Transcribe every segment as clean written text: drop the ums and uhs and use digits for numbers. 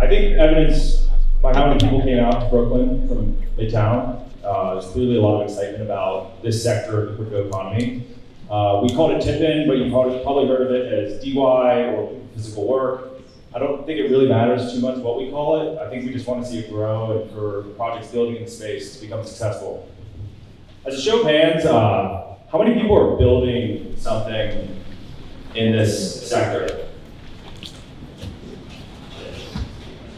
I think evidence by how many people came out to Brooklyn from Midtown, there's clearly a lot of excitement about this sector of the crypto economy. We called it TIPIN, but you've probably heard of it as DY or physical work. I don't think it really matters too much what we call it. I think we just want to see it grow and for projects building in the space to become successful. As a show of hands, how many people are building something in this sector?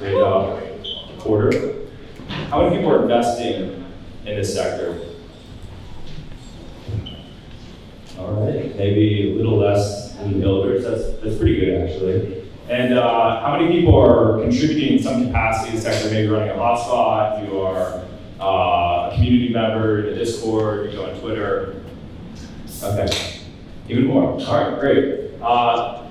Great job. A quarter. How many people are investing in this sector? All right, maybe a little less than builders. That's pretty good, actually. And how many people are contributing in some capacity to the sector? Maybe running a hotspot, you are a community member in a Discord, you go on Twitter. Okay, even more. All right, great.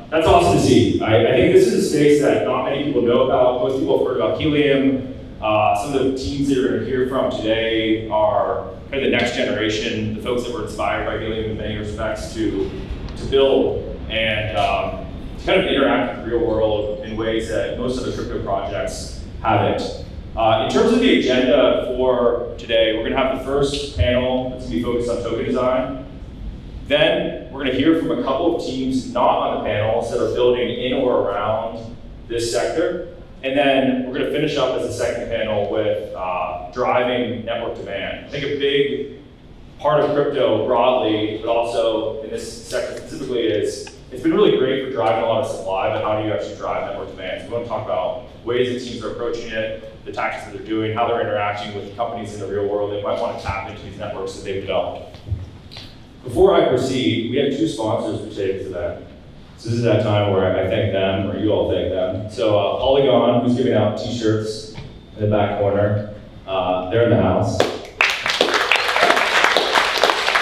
That's awesome to see. I think this is a space that not many people know about. Most people have heard about Helium. Some of the teams that you're going to hear from today are kind of the next generation, the folks that were inspired by Helium in many respects to build and kind of interact with the real world in ways that most other crypto projects haven't. In terms of the agenda for today, we're going to have the first panel that's going to be focused on token design. Then we're going to hear from a couple of teams not on the panels that are building in or around this sector. And then we're going to finish up as a second panel with driving network demand. I think a big part of crypto broadly, but also in this sector specifically, is it's been really great for driving a lot of supply, but how do you actually drive network demand? So we want to talk about ways that teams are approaching it, the tactics that they're doing, how they're interacting with companies in the real world. They might want to tap into these networks that they've developed. Before I proceed, we have two sponsors for today's event. So this is that time where I thank them, or you all thank them. So Polygon, who's giving out t-shirts in the back corner, they're in the house.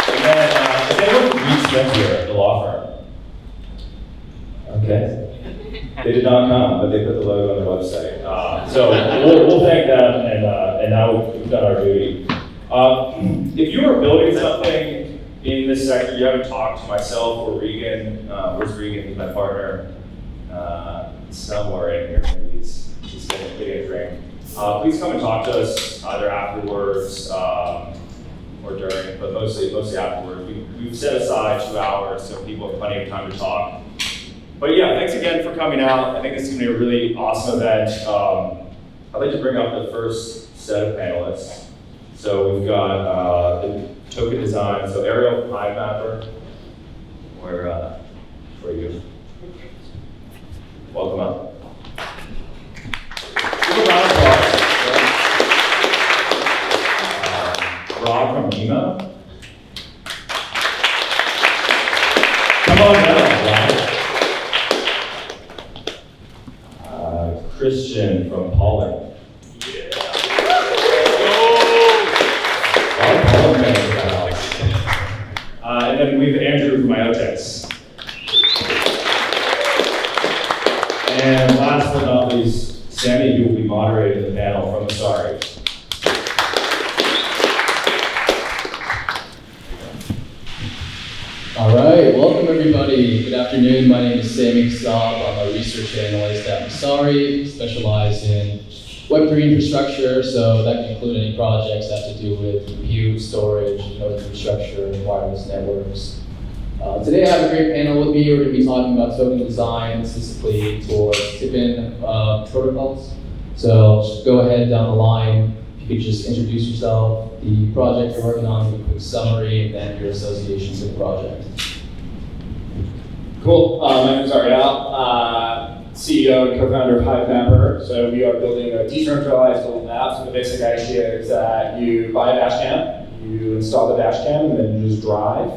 And then, if anyone reached Spencer, the law firm? Okay. They did not come, but they put the logo on their website. So we'll thank them, and now we've done our duty. If you are building something in this sector, you haven't talked to myself or Regan. Where's Regan? He's my partner. Somewhere in here, maybe he's getting a drink. Please come and talk to us either afterwards or during, but mostly afterwards. We've set aside 2 hours so people have plenty of time to talk. But yeah, thanks again for coming out. I think this is going to be a really awesome event. I'd like to bring up the first set of panelists. So we've got the token design. So Ariel from Mapper, where are you? Welcome up. Give a round of applause. Rob from Nemo. Come on down, Rob. Christian from Pollen. And then we have Andrew from IoTex. And last but not least, Sammy, who will be moderating the panel from Sorry. All right, welcome everybody. Good afternoon. My name is Sammy Saab. I'm a research analyst at Masari, specialized in Web3 infrastructure, so that can include any projects that have to do with compute, storage, node infrastructure, wireless networks. Today I have a great panel with me. We're going to be talking about token design, specifically towards TIPIN protocols. So just go ahead down the line. If you could just introduce yourself, the project you're working on, give a quick summary, and then your association to the project. Cool. My name is Ariel, CEO and co-founder of Mapper. So we are building a decentralized mobile app. So the basic idea is that you buy a dash cam, you install the dash cam, and then you just drive.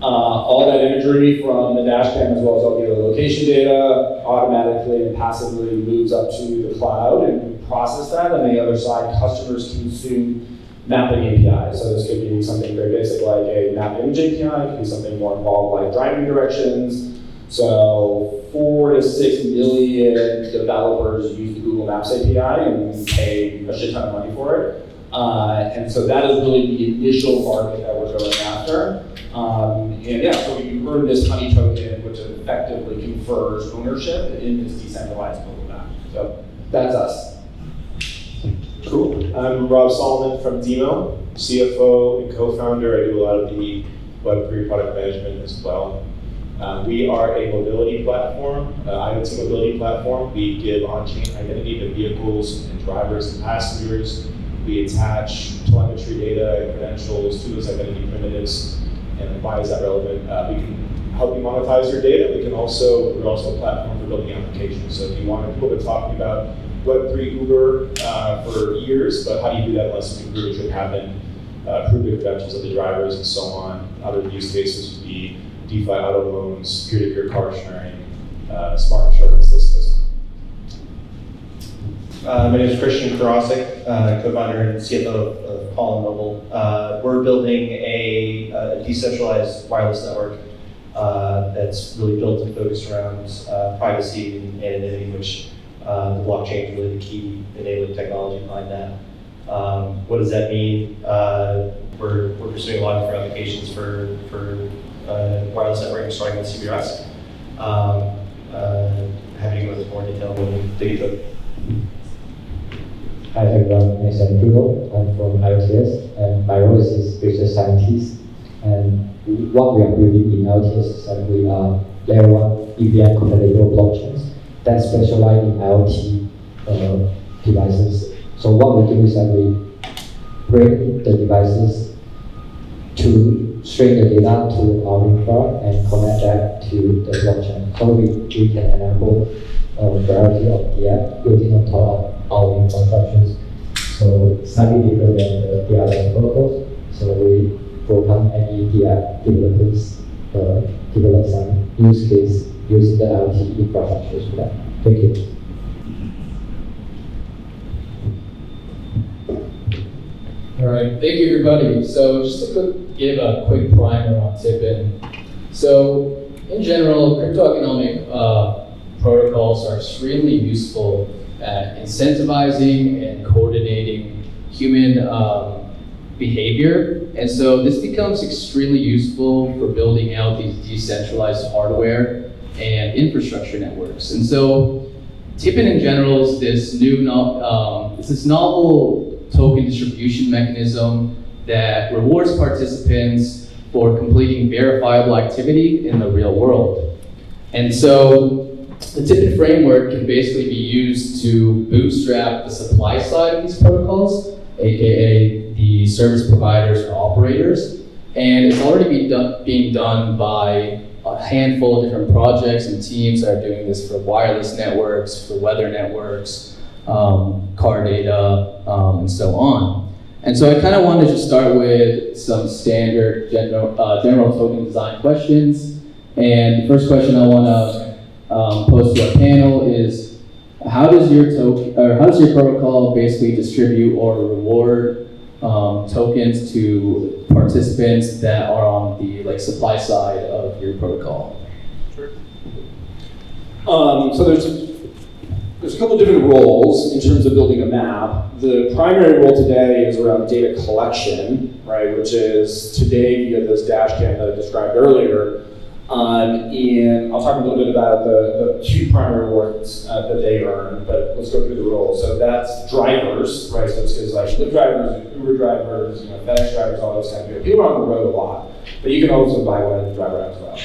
All that imagery from the dash cam, as well as all the location data, automatically and passively moves up to the cloud and process that. On the other side, customers consume mapping APIs. So this could be something very basic like a map image API. It could be something more involved like driving directions. So 4 to 6 million developers use the Google Maps API and pay a shit ton of money for it. And so that is really the initial market that we're going after. And yeah, so you earn this honey token, which effectively confers ownership in this decentralized mobile app. So that's us. Cool. I'm Rob Solomon from Demo, CFO and co-founder. I do a lot of the Web3 product management as well. We are a mobility platform, IoT mobility platform. We give on-chain identity to vehicles and drivers and passengers. We attach telemetry data and credentials to those identity primitives. And why is that relevant? We can help you monetize your data. We're also a platform for building applications. So if you want to, we've been talking about Web3 Uber for years, but how do you do that unless you can prove it should happen, prove the credentials of the drivers and so on. Other use cases would be DeFi auto loans, peer-to-peer car sharing, smart insurance, this goes on. My name is Christian Karasik, co-founder and CFO of Pollen Mobile. We're building a decentralized wireless network that's really built and focused around privacy and anonymity, which the blockchain is really the key enabling technology behind that. What does that mean? We're pursuing a lot of different applications for wireless networking, starting with CBRS. Happy to go into more detail when we dig into it. Hi everyone, my name is Andrew. I'm from IoTS, and my role is research scientist. And what we are building in IoTS is that we are layer 1 EVM compatible blockchains that specialize in IoT devices. So what we do is that we bring the devices to string the data to our infra and connect that to the blockchain. So we can enable a variety of the app building on top of our infrastructures. So slightly different than the other protocols. So we welcome any app developers develop some use case using the IoT infrastructures for that. Thank you. All right, thank you everybody. So just to give a quick primer on TIPIN. So in general, cryptoeconomic protocols are extremely useful at incentivizing and coordinating human behavior. And so this becomes extremely useful for building out these decentralized hardware and infrastructure networks. And so TIPIN in general is this novel token distribution mechanism that rewards participants for completing verifiable activity in the real world. And so the TIPIN framework can basically be used to bootstrap the supply side of these protocols, aka the service providers or operators. And it's already being done by a handful of different projects and teams that are doing this for wireless networks, for weather networks, car data, and so on. And so I kind of wanted to start with some standard general token design questions. And the first question I want to pose to our panel is, how does your protocol basically distribute or reward tokens to participants that are on the supply side of your protocol? Sure. So there's a couple different roles in terms of building a map. The primary role today is around data collection, right, which is today via this dash cam that I described earlier. And I'll talk a little bit about the two primary rewards that they earn, but let's go through the roles. So that's drivers, right? So it's like Lyft drivers, Uber drivers, FedEx drivers, all those kind of people. People are on the road a lot, but you can also buy one and drive around as well.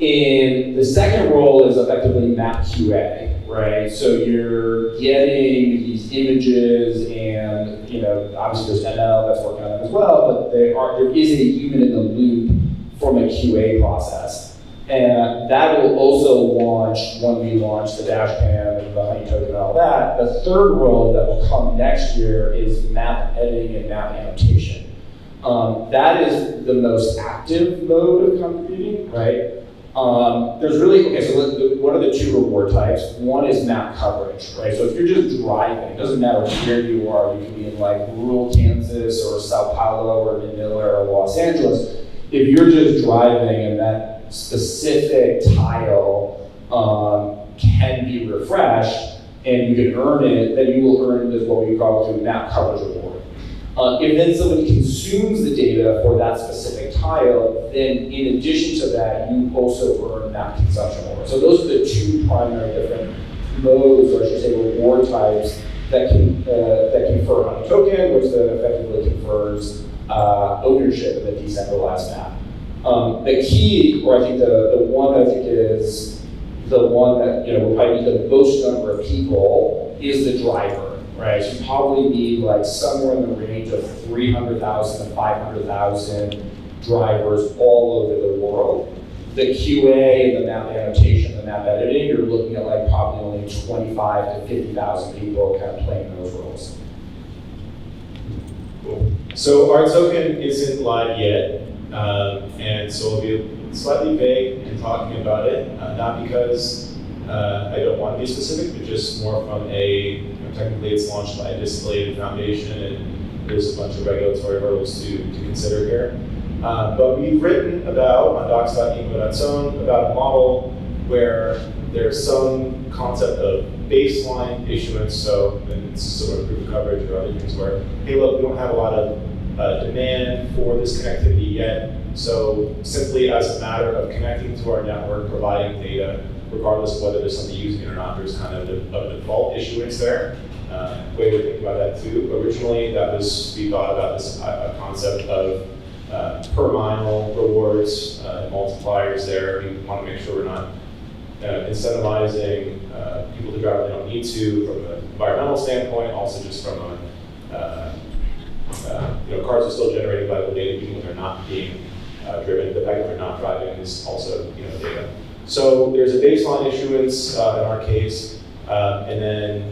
And the second role is effectively map QA, right? So you're getting these images, and obviously there's ML that's working on them as well, but there is a human in the loop from a QA process. And that will also launch when we launch the dashcam and the honey token and all that. The third role that will come next year is map editing and map annotation. That is the most active mode of computing, right? There's really, so what are the two reward types? One is map coverage, right? So if you're just driving, it doesn't matter where you are, you can be in rural Kansas or Sao Paulo or Manila or Los Angeles. If you're just driving and that specific tile can be refreshed and you can earn it, then you will earn what we call a map coverage reward. If then somebody consumes the data for that specific tile, then in addition to that, you also earn map consumption reward. So those are the two primary different modes, or I should say reward types, that confer on a token, which then effectively confers ownership in the decentralized map. The key, or I think the one I think is the one that will probably need the most number of people is the driver, right? So you probably need like somewhere in the range of 300,000 to 500,000 drivers all over the world. The QA and the map annotation, the map editing, you're looking at like probably only 25 to 50,000 people kind of playing those roles. Cool. So our token isn't live yet, and so we'll be slightly vague in talking about it, not because I don't want to be specific, but just more from technically it's launched by a disaffiliated foundation, and there's a bunch of regulatory hurdles to consider here. But we've written about, on docs.emo.zone, about a model where there's some concept of baseline issuance, so and it's sort of proof of coverage or other things where, hey look, we don't have a lot of demand for this connectivity yet, so simply as a matter of connecting to our network, providing data, regardless of whether there's somebody using it or not, there's kind of a default issuance there. Way to think about that too. Originally, we thought about this concept of per mile rewards, multipliers there. We want to make sure we're not incentivizing people to drive when they don't need to from an environmental standpoint, also just from a, cars are still generating valuable data even when they're not being driven. The fact that they're not driving is also data. So there's a baseline issuance in our case, and then,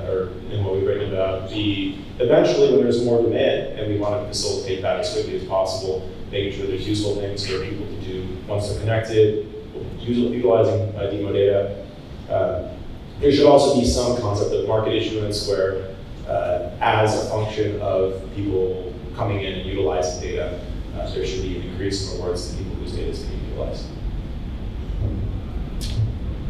or in what we've written about, eventually when there's more demand and we want to facilitate that as quickly as possible, making sure there's useful things for people to do once they're connected, utilizing demo data. There should also be some concept of market issuance where, as a function of people coming in and utilizing data, there should be an increase in rewards to people whose data is being utilized.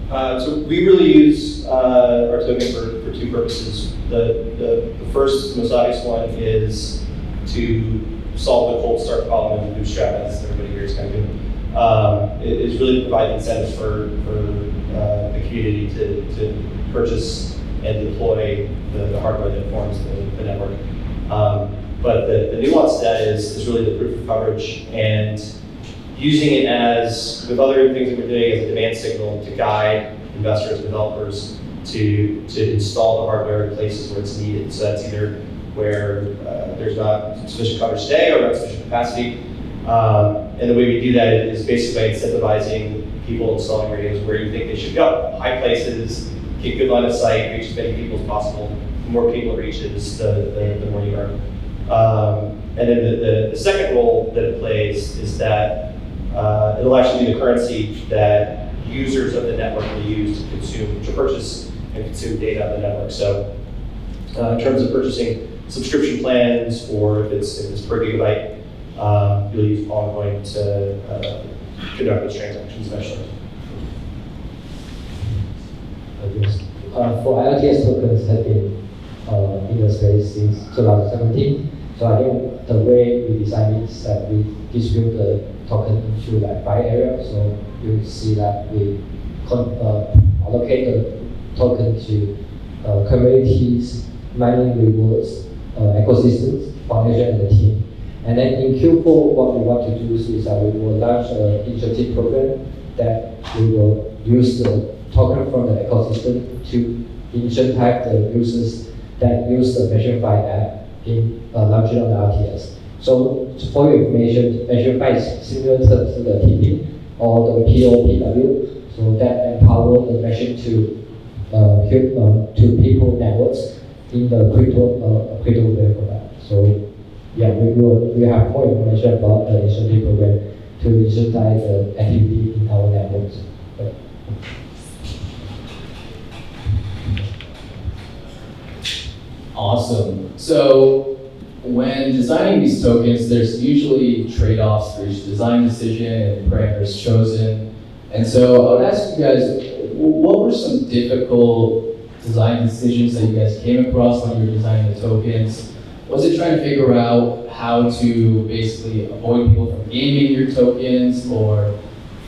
So we really use our token for two purposes. The first, most obvious one is to solve the cold start problem in Bootstrap, as everybody here is kind of doing. It is really to provide incentives for the community to purchase and deploy the hardware that forms the network. But the nuance to that is really the proof of coverage and using it as, with other things that we're doing, as a demand signal to guide investors, developers to install the hardware in places where it's needed. So that's either where there's not sufficient coverage today or not sufficient capacity. And the way we do that is basically by incentivizing people installing radios where you think they should go. High places, keep good line of sight, reach as many people as possible. The more people it reaches, the more you earn. And then the second role that it plays is that it'll actually be the currency that users of the network will use to purchase and consume data on the network. So in terms of purchasing subscription plans, or if it's per gigabyte, you'll use Oncoin to conduct those transactions eventually. Yes. For IoTS tokens have been in the space since 2017. So I think the way we design it is that we distribute the token into like 5 areas. So you see that we allocate the token to communities, mining rewards, ecosystems, foundation, and the team. And then in Q4, what we want to do is that we will launch an incentive program that we will use the token from the ecosystem to incentivize the users that use the MachineFi app in launching on the RTS. So for your information, MachineFi is similar to the TIPIN or the POPW, so that empower the machine to people networks in the crypto wave for that. So yeah, we have more information about the incentive program to incentivize the activity in our networks. Awesome. So when designing these tokens, there's usually trade-offs for each design decision and parameters chosen. And so I would ask you guys, what were some difficult design decisions that you guys came across when you were designing the tokens? Was it trying to figure out how to basically avoid people from gaming your tokens, or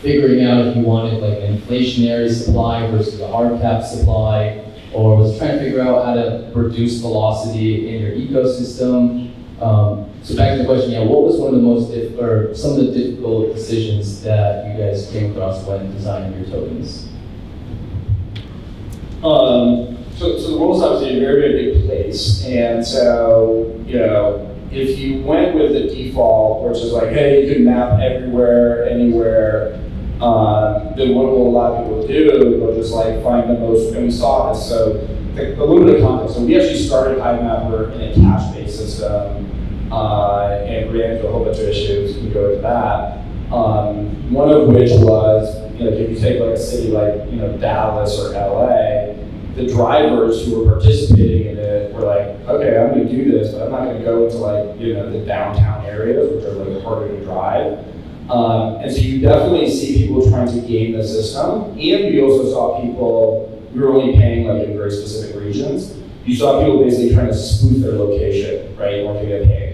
figuring out if you wanted like an inflationary supply versus a hard cap supply, or was trying to figure out how to reduce velocity in your ecosystem. So back to the question, what was one of the most, or some of the difficult decisions that you guys came across when designing your tokens? So the world's obviously a very, very big place, and so, if you went with the default, which is like, hey, you can map everywhere, anywhere, then what will a lot of people do? They'll just like find the most, and we saw this, so a little bit of context. So we actually started HiveMapper in a cache-based system, and ran into a whole bunch of issues. We can go into that. One of which was, if you take like a city like, Dallas or LA, the drivers who were participating in it were like, okay, I'm going to do this, but I'm not going to go into like, the downtown areas, which are like harder to drive. And so you definitely see people trying to game the system, and we also saw people, we were only paying like in very specific regions. You saw people basically trying to spoof their location, right, in order to get paid.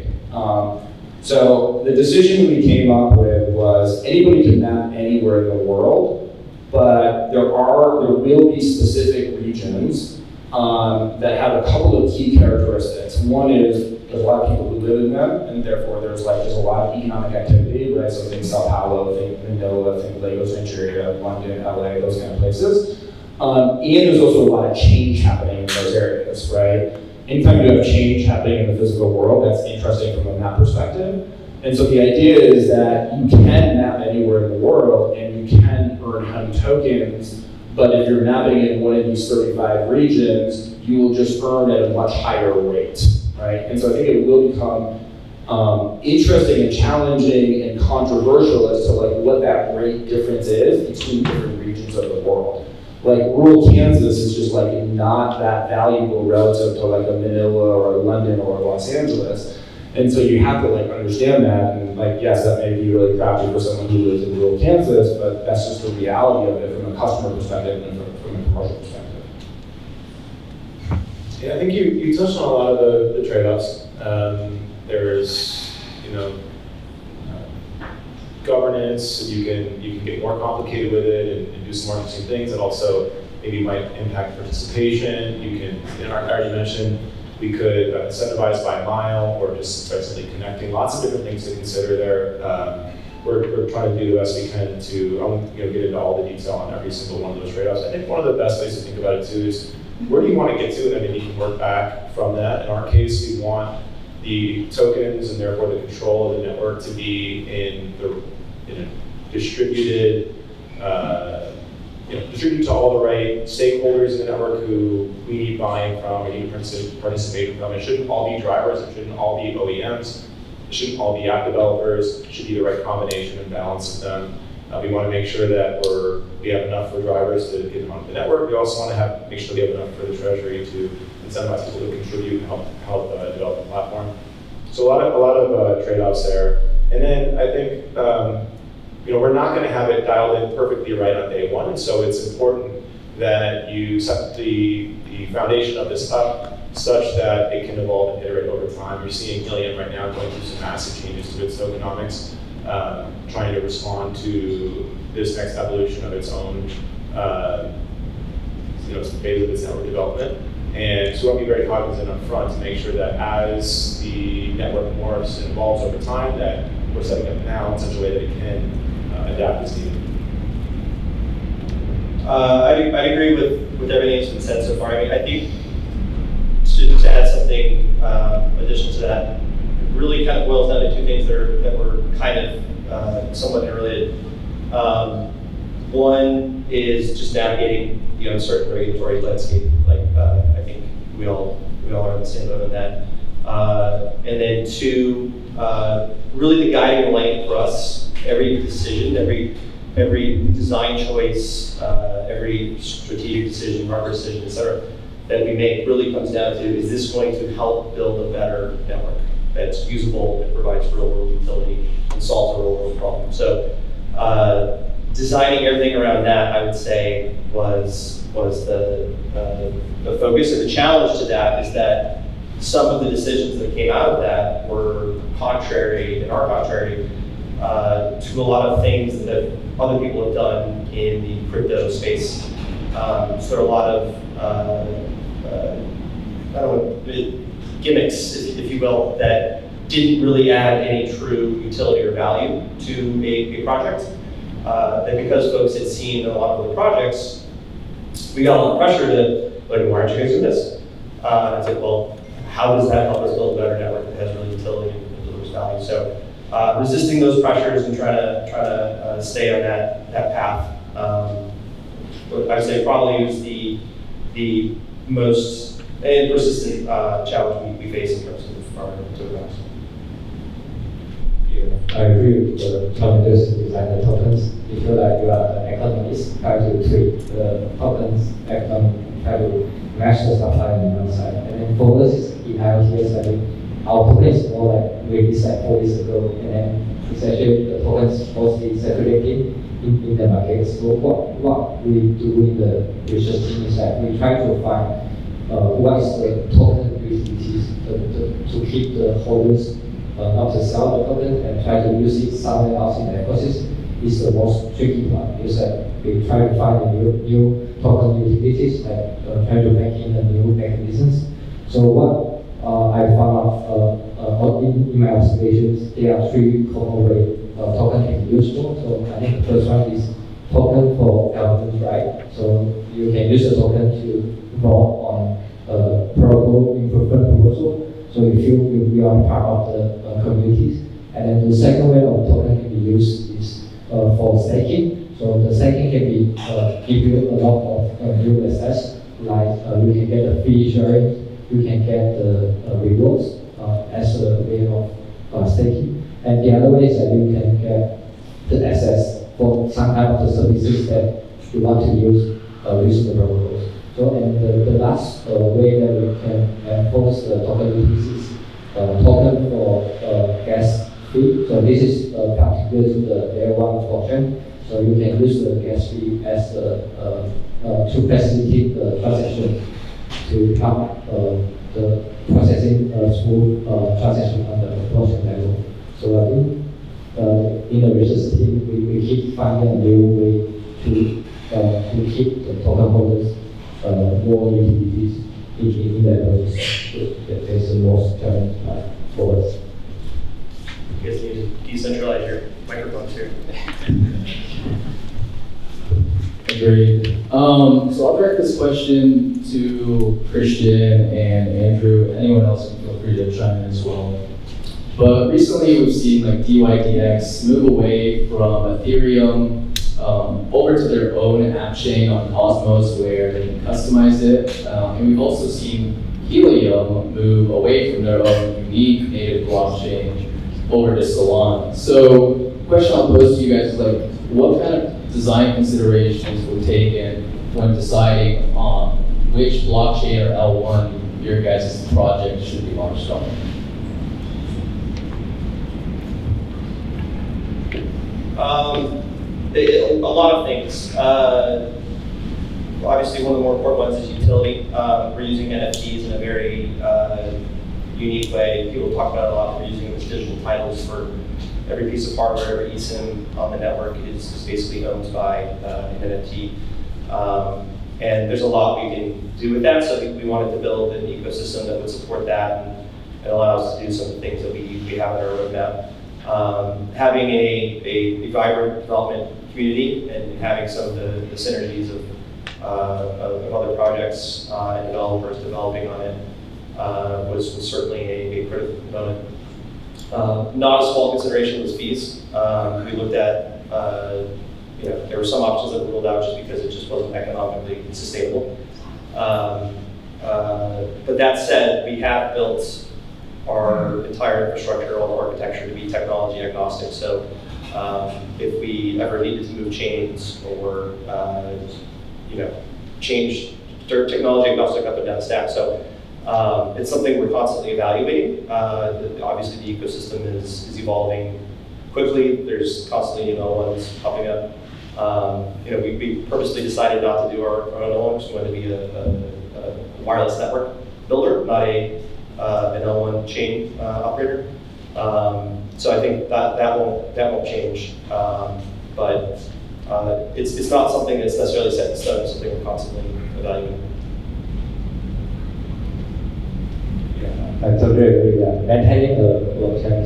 So the decision we came up with was anybody can map anywhere in the world, but there will be specific regions that have a couple of key characteristics. One is there's a lot of people who live in them, and therefore there's a lot of economic activity, right? So think Sao Paulo, think Manila, think Lagos, Nigeria, London, LA, those kind of places. And there's also a lot of change happening in those areas, right? Anytime you have change happening in the physical world, that's interesting from a map perspective. And so the idea is that you can map anywhere in the world and you can earn HUD tokens, but if you're mapping in one of these 35 regions, you will just earn at a much higher rate, right? And so I think it will become interesting and challenging and controversial as to like what that rate difference is between different regions of the world. Like rural Kansas is just like not that valuable relative to like a Manila or a London or Los Angeles. And so you have to like understand that, and like, yes, that may be really crappy for someone who lives in rural Kansas, but that's just the reality of it from a customer perspective and from a commercial perspective. Yeah, I think you touched on a lot of the trade-offs. There's, governance, you can get more complicated with it and do some more interesting things that also maybe might impact participation. You can, I already mentioned, we could incentivize by mile or just by simply connecting. Lots of different things to consider there. We're trying to do the best we can to, I won't get into all the detail on every single one of those trade-offs. I think one of the best ways to think about it too is where do you want to get to, and then you can work back from that. In our case, we want the tokens and therefore the control of the network to be in a distributed, distribute to all the right stakeholders in the network who we need buy-in from, we need to participate from. It shouldn't all be drivers, it shouldn't all be OEMs, it shouldn't all be app developers, it should be the right combination and balance of them. We want to make sure that we have enough for drivers to get them onto the network. We also want to make sure we have enough for the treasury to incentivize people to contribute and help develop the platform. So a lot of trade-offs there. And then I think we're not going to have it dialed in perfectly right on day one, and so it's important that you set the foundation of this up such that it can evolve and iterate over time. You're seeing Helium right now going through some massive changes to its tokenomics, trying to respond to this next evolution of its own phase of its network development. And so we want to be very cognizant up front to make sure that as the network morphs and evolves over time, that we're setting up now in such a way that it can adapt as needed. I'd agree with everything that's been said so far. I think to add something additional to that, it really kind of boils down to two things that were kind of somewhat interrelated. One is just navigating the uncertain regulatory landscape. I think we all are on the same boat on that. And then two, really the guiding light for us, every decision, every design choice, every strategic decision, hardware decision, et cetera, that we make really comes down to, is this going to help build a better network that's usable, that provides real-world utility, and solves a real-world problem? So designing everything around that, I would say, was the focus. And the challenge to that is that some of the decisions that came out of that were contrary to a lot of things that other people have done in the crypto space. So there are a lot of, I don't know, gimmicks, if you will, that didn't really add any true utility or value to a project. And because folks had seen a lot of the projects, we got a lot of pressure to, like, why aren't you guys doing this? It's like, well, how does that help us build a better network that has real utility and delivers value? So resisting those pressures and trying to stay on that path. I'd say probably is the most and persistent challenge we face in terms of our tokens. I agree with the challenges to design the tokens. You feel like you are an economist, try to tweak the tokens economy, try to match the supply and demand side. And then for us in IoTs, I think our token is more like released like 4 years ago, and then it's actually the tokens mostly circulating in the market. So what we do in the research team is that we try to find what is the token utilities to keep the holders not to sell the token and try to use it somewhere else in the ecosystem is the most tricky part. Is that we try to find a new token utilities, like try to make in the new mechanisms. So what I found out in my observations, there are 3 common ways token can be used for. So I think the first one is token for governance, right? So you can use the token to vote on protocol improvement proposal. So you feel you are part of the communities. And then the second way of token can be used is for staking. So the staking can be give you a lot of new assets, like you can get the fee sharing, you can get the rewards as a way of staking. And the other way is that you can get the access for some kind of the services that you want to use using the protocols. So, and the last way that we can enforce the token utilities is token for gas fee. So this is particular to the layer 1 blockchain. So you can use the gas fee as to facilitate the transaction, to help the processing smooth transaction on the blockchain level. So I think in the research team, we keep finding a new way to keep the token holders more utilities in that place. That's the most challenge for us. You guys need to decentralize your microphones here. Agreed. So I'll direct this question to Christian and Andrew. Anyone else can feel free to chime in as well. But recently we've seen like DYDX move away from Ethereum over to their own app chain on Cosmos where they can customize it. And we've also seen Helium move away from their own unique native blockchain over to Solana. So the question I'll pose to you guys is like, what kind of design considerations were taken when deciding on which blockchain or L1 your guys' project should be launched on? A lot of things. Obviously, one of the more important ones is utility. We're using NFTs in a very unique way. People talk about it a lot. We're using them as digital titles for every piece of hardware, every eSIM on the network is basically owned by an NFT. And there's a lot we can do with that, so we wanted to build an ecosystem that would support that and allow us to do some of the things that we have in our roadmap. Having a vibrant development community and having some of the synergies of other projects and developers developing on it was certainly a critical component. Not a small consideration was fees. We looked at, there were some options that were ruled out just because it just wasn't economically sustainable. But that said, we have built our entire infrastructure, all the architecture to be technology agnostic. So if we ever needed to move chains or change technology agnostic up and down the stack. So it's something we're constantly evaluating. Obviously the ecosystem is evolving quickly. There's constantly ones popping up. We purposely decided not to do our own L1, because we wanted to be a wireless network builder, not an L1 chain operator. So I think that won't change. But it's not something that's necessarily set in stone. It's something we're constantly evaluating. I totally agree that maintaining the blockchain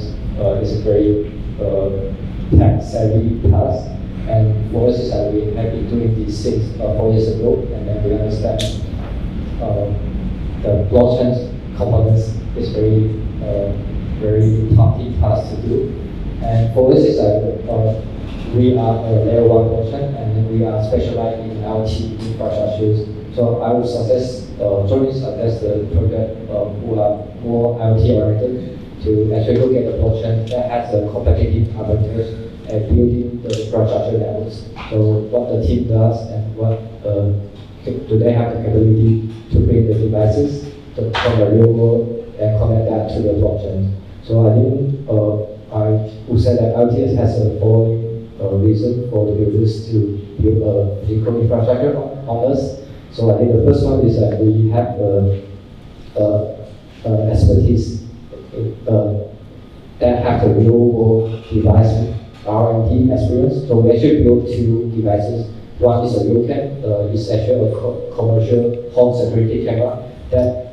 is a very tech-savvy task. And for us, we have been doing these things 4 years ago, and then we understand the blockchain components is very tough task to do. And for us, we are a layer 1 blockchain, and then we are specialized in IoT infrastructures. So I would strongly suggest the project who are more IoT oriented to actually look at the blockchain that has a competitive advantage at building the infrastructure networks. So what the team does and what do they have the capability to bring the devices from the real world and connect that to the blockchain. So I think I would say that LTS has a following reason for the builders to build a physical infrastructure on us. So I think the first one is that we have expertise that have the real world device R&D experience. So we actually built 2 devices. One is a RealCam, it's actually a commercial home security camera that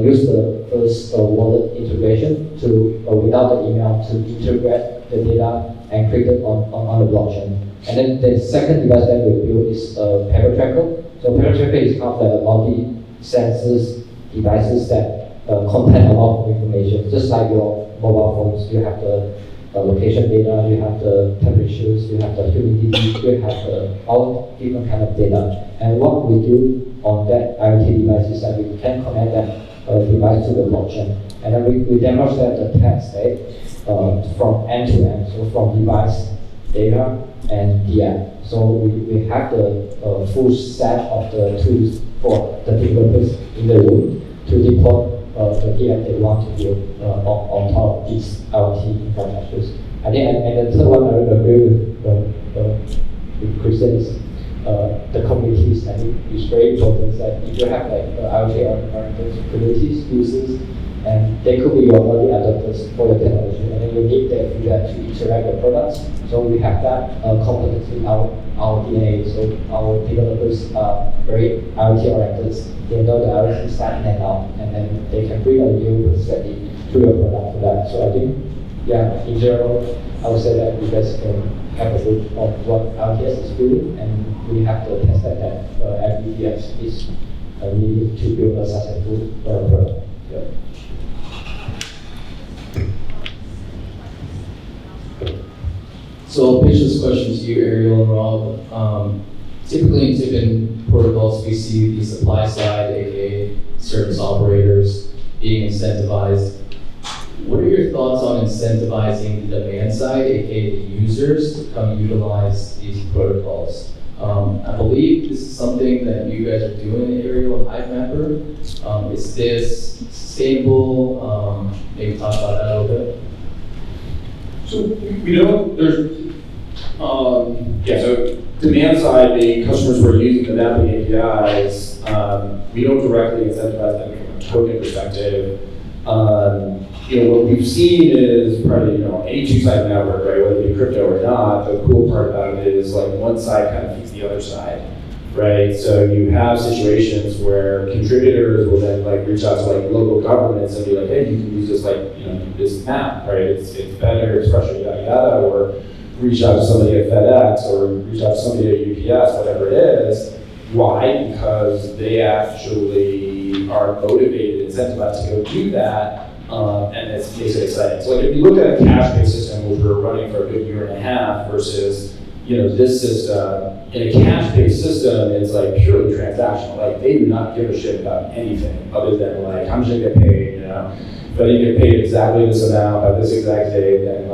use the first wallet integration to, without the email, to integrate the data and create it on the blockchain. And then the second device that we built is a paper tracker. So paper tracker is kind of like a multi-sensors devices that contain a lot of information. Just like your mobile phones, you have the location data, you have the temperatures, you have the humidity, you have all different kind of data. And what we do on that IoT device is that we can connect that device to the blockchain. And then we demonstrate the tech state from end to end, so from device, data, and the app. So we have the full set of the tools for the developers in the room to deploy the app they want to build on top of these IoT infrastructures. I think, and the third one I would agree with Christian is the communities. I think it's very important that if you have like IoT communities, users, and they could be your early adopters for the technology, and then you need their feedback to interact with products. So we have that competence in our DNA. So our developers are very IoT oriented. They know the IoT stack in and out, and then they can bring a new perspective to your product for that. So I think, yeah, in general, I would say that you guys can have a look of what LTS is doing, and we have to test that MVPX is needed to build a successful product. Yeah. So I'll pitch this question to you, Ariel and Rob. Typically in TIPIN protocols, we see the supply side, aka service operators, being incentivized. What are your thoughts on incentivizing the demand side, aka the users, to come utilize these protocols? I believe this is something that you guys are doing, Ariel and HiveMapper. Is this sustainable? Maybe talk about that a little bit. So we know there's, so demand side, the customers who are using the mapping APIs, we don't directly incentivize them from a token perspective. What we've seen is probably, any two-sided network, right, whether it be crypto or not, the cool part about it is like one side kind of feeds the other side, right? So you have situations where contributors will then like reach out to like local governments and be like, hey, you can use this this map, right? It's better, it's fresher, yada yada, or reach out to somebody at FedEx or reach out to somebody at UPS, whatever it is. Why? Because they actually are motivated, incentivized to go do that, and it makes it exciting. So like if you look at a cash-based system, which we're running for a good year and a half, versus this system, in a cash-based system, it's like purely transactional. Like they do not give a shit about anything other than like how much they get paid, If I didn't get paid exactly this amount at this exact date, then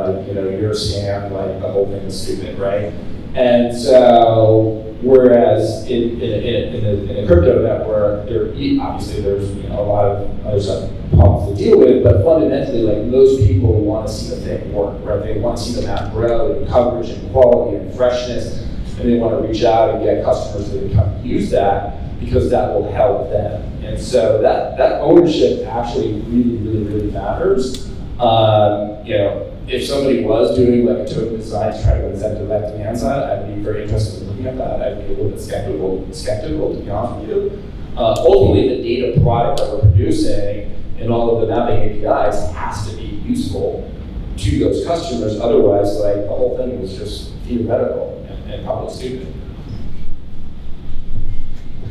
you're a scam, the whole thing is stupid, right? And so, whereas in a crypto network, obviously there's a lot of other stuff, problems to deal with, but fundamentally, most people want to see the thing work, right? They want to see the map grow in coverage and quality and freshness, and they want to reach out and get customers to come use that because that will help them. And so that ownership actually really, really, really matters. if somebody was doing like a token design to try to incentivize that demand side, I'd be very interested in looking at that. I'd be a little bit skeptical to be honest with you. Ultimately, the data product that we're producing and all of the mapping APIs has to be useful to those customers. Otherwise, like the whole thing is just theoretical and probably stupid.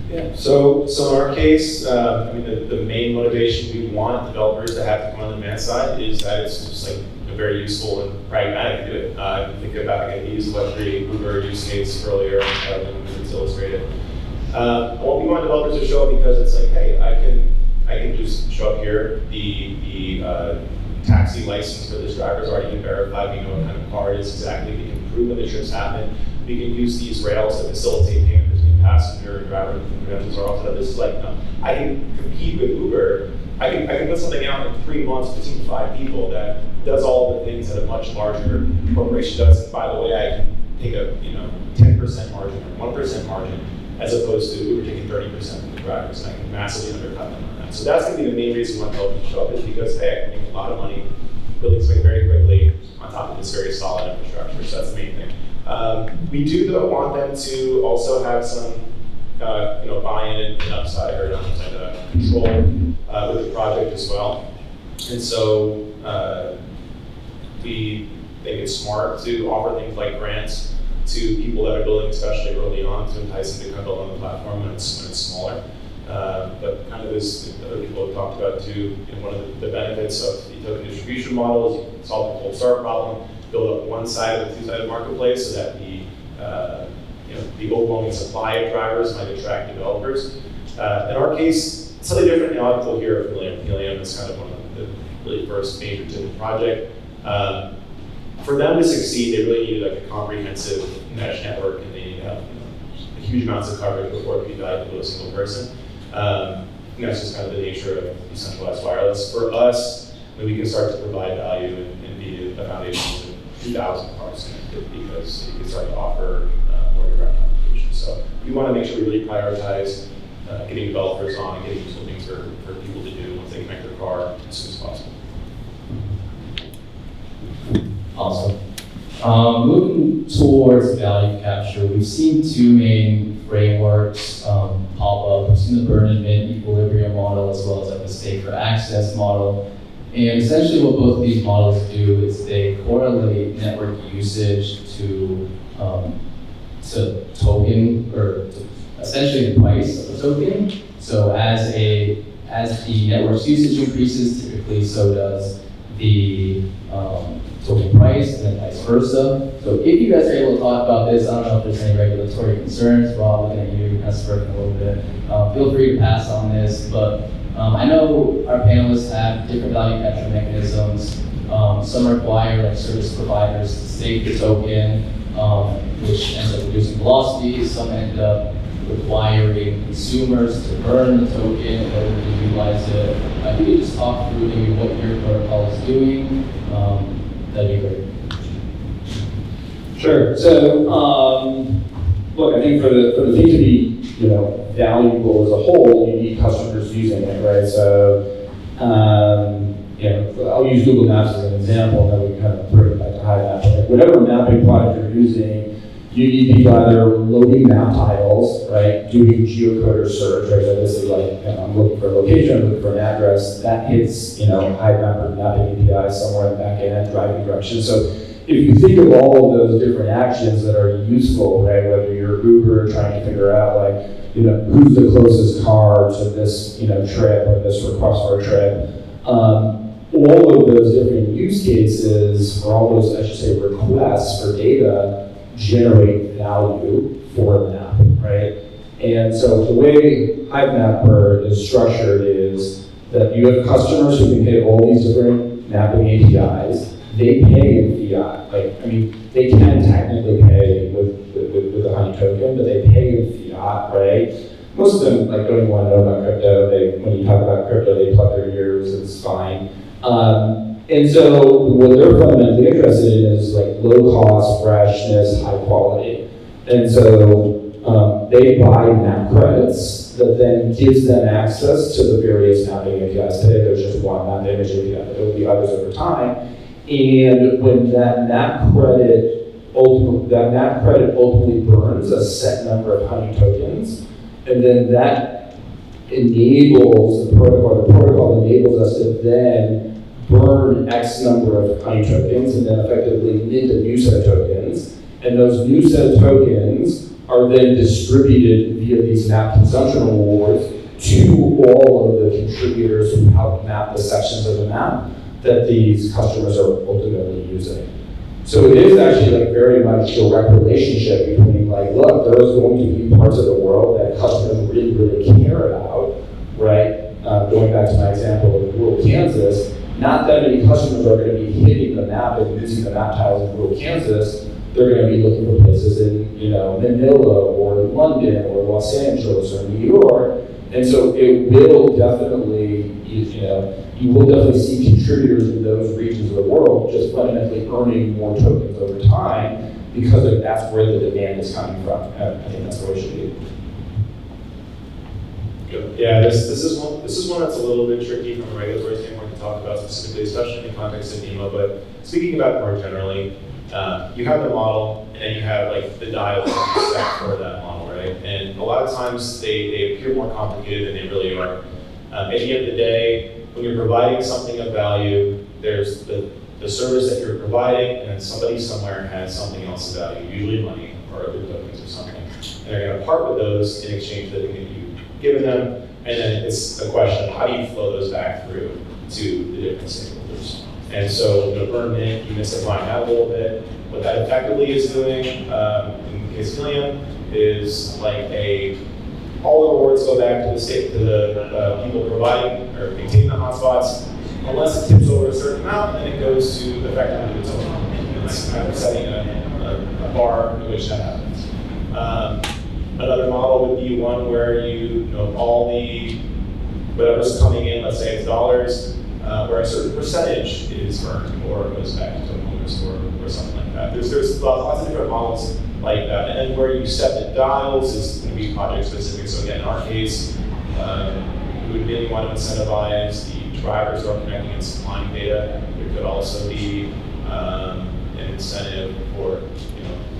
Yeah. So in our case, I mean, the main motivation we want developers to have to come on the demand side is that it's just like a very useful and pragmatic to do it. Think about, again, we used the Web3 Uber use case earlier when it's illustrated. What we want developers to show up because it's like, hey, I can just show up here. The taxi license for this driver is already been verified. We know what kind of car it is exactly. We can prove when the trip's happening. We can use these rails to facilitate payment between passenger and driver and credentials are all set up. This is like, I can compete with Uber. I can put something out in 3 months between 5 people that does all the things that a much larger corporation does. And by the way, I can take a 10% margin or 1% margin as opposed to Uber taking 30% from the drivers, and I can massively undercut them on that. So that's going to be the main reason why developers show up is because, hey, I can make a lot of money, building something very quickly on top of this very solid infrastructure. So that's the main thing. We do, though, want them to also have some buy-in and upside or control with the project as well. And so we think it's smart to offer things like grants to people that are building, especially early on, to entice them to come build on the platform when it's smaller. But kind of as other people have talked about too, one of the benefits of the token distribution model is you can solve the cold start problem, build up one side of the two-sided marketplace so that the overwhelming supply of drivers might attract developers. In our case, slightly different. A lot of people here are familiar with Helium. It's kind of one of the really first major TIPIN project. For them to succeed, they really needed like a comprehensive mesh network, and they needed to have huge amounts of coverage before it could be valuable to a single person. That's just kind of the nature of decentralized wireless. For us, we can start to provide value and be a foundation of 2,000 cars connected because it can start to offer more direct applications. So we want to make sure we really prioritize getting developers on and getting useful things for people to do once they connect their car as soon as possible. Awesome. Moving towards value capture, we've seen 2 main frameworks pop up. We've seen the burn and mint equilibrium model as well as like the stake for access model. And essentially what both of these models do is they correlate network usage to token, or to essentially the price of the token. So as the network's usage increases, typically so does the token price, and then vice versa. So if you guys are able to talk about this, I don't know if there's any regulatory concerns. Rob, looking at you, kind of smirking a little bit. Feel free to pass on this, but I know our panelists have different value capture mechanisms. Some require like service providers to stake the token, which ends up reducing velocity. Some end up requiring consumers to burn the token in order to utilize it. If you could just talk through maybe what your protocol is doing, that'd be great. Sure. So, look, I think for the thing to be valuable as a whole, you need customers using it, right? So, I'll use Google Maps as an example, and then we kind of bring it back to HiveMap. Like whatever mapping product you're using, you need people either loading map tiles, right? Doing geocoder search, right? So this is like, I'm looking for a location, I'm looking for an address. That hits, HiveMap or mapping API somewhere in the back end, driving direction. So if you think of all of those different actions that are useful, right? Whether you're Uber trying to figure out like, who's the closest car to this, trip or this request for a trip. All of those different use cases, or all those, I should say, requests for data generate value for the app, right? And so the way HiveMapper is structured is that you have customers who can hit all these different mapping APIs. They pay in fiat. They can technically pay with a honey token, but they pay in fiat, right? Most of them don't even want to know about crypto. When you talk about crypto, they plug their ears. It's fine. And so what they're fundamentally interested in is like low cost, freshness, high quality. And so they buy map credits that then gives them access to the various mapping APIs. Today there's just one map image API, but there will be others over time. And when that map credit ultimately burns a set number of honey tokens, and then that enables the protocol enables us to then burn X number of honey tokens and then effectively mint a new set of tokens. And those new set of tokens are then distributed via these map consumption rewards to all of the contributors who help map the sections of the map that these customers are ultimately using. So it is actually like very much a direct relationship between like, look, there's going to be parts of the world that customers really, really care about, right? Going back to my example of rural Kansas, not that many customers are going to be hitting the map and using the map tiles in rural Kansas. They're going to be looking for places in, Manila or London or Los Angeles or New York. And so it will definitely, you will definitely see contributors in those regions of the world just fundamentally earning more tokens over time because that's where the demand is coming from. I think that's where it should be. Good. Yeah, this is one that's a little bit tricky from a regulatory standpoint to talk about specifically, especially in the context of NEMO. But speaking about it more generally, you have the model and then you have like the dials that you set for that model, right? And a lot of times they appear more complicated than they really are. At the end of the day, when you're providing something of value, there's the service that you're providing, and then somebody somewhere has something else of value, usually money or other tokens or something. And they're going to part with those in exchange for the thing that you've given them. And then it's a question of how do you flow those back through to the different stakeholders. And so, burn mint, you mystifying that a little bit. What that effectively is doing, in the case of Helium, is like all the rewards go back to the people providing or maintaining the hotspots, unless it tips over a certain amount, then it goes to effectively its own. And it's kind of setting a bar in which that happens. Another model would be one where all the whatever's coming in, let's say it's dollars, where a certain percentage is earned or goes back to token holders or something like that. There's lots of different models like that. And then where you set the dials is going to be project specific. So again, in our case, we would really want to incentivize the drivers who are connecting and supplying data. There could also be an incentive for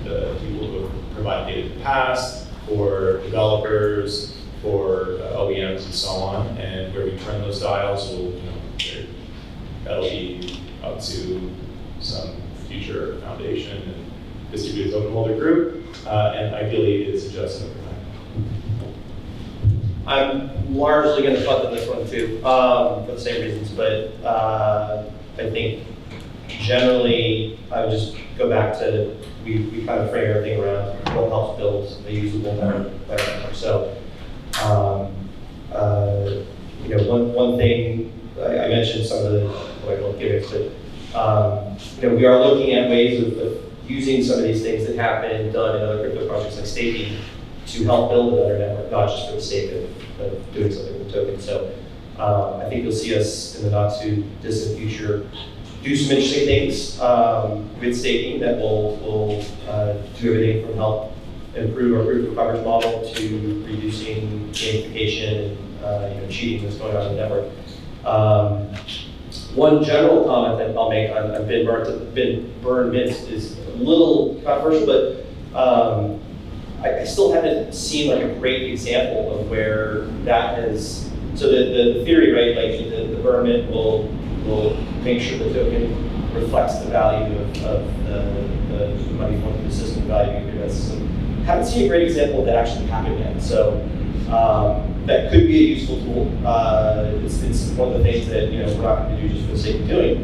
the people who have provided data in the past, for developers, for OEMs and so on. And where we turn those dials that'll be up to some future foundation and distributed token holder group, and ideally it's adjusted over time. I'm largely going to punt on this one too, for the same reasons, but I think generally I would just go back to, we kind of frame everything around what helps build a usable better network. So, one thing, I mentioned some of the, I won't give it, but we are looking at ways of using some of these things that have been done in other crypto projects like staking to help build a better network, not just for the sake of doing something with tokens. So I think you'll see us in the not too distant future do some interesting things with staking that will do everything from help improve our proof of coverage model to reducing gamification and cheating that's going on in the network. One general comment that I'll make on burn mints is a little controversial, but I still haven't seen like a great example of where that is. So the theory, right, like the burn mint will make sure the token reflects the value of the money flowing through the system, value of the system. Haven't seen a great example of that actually happen yet. So that could be a useful tool. It's one of the things that we're not going to do just for the sake of doing.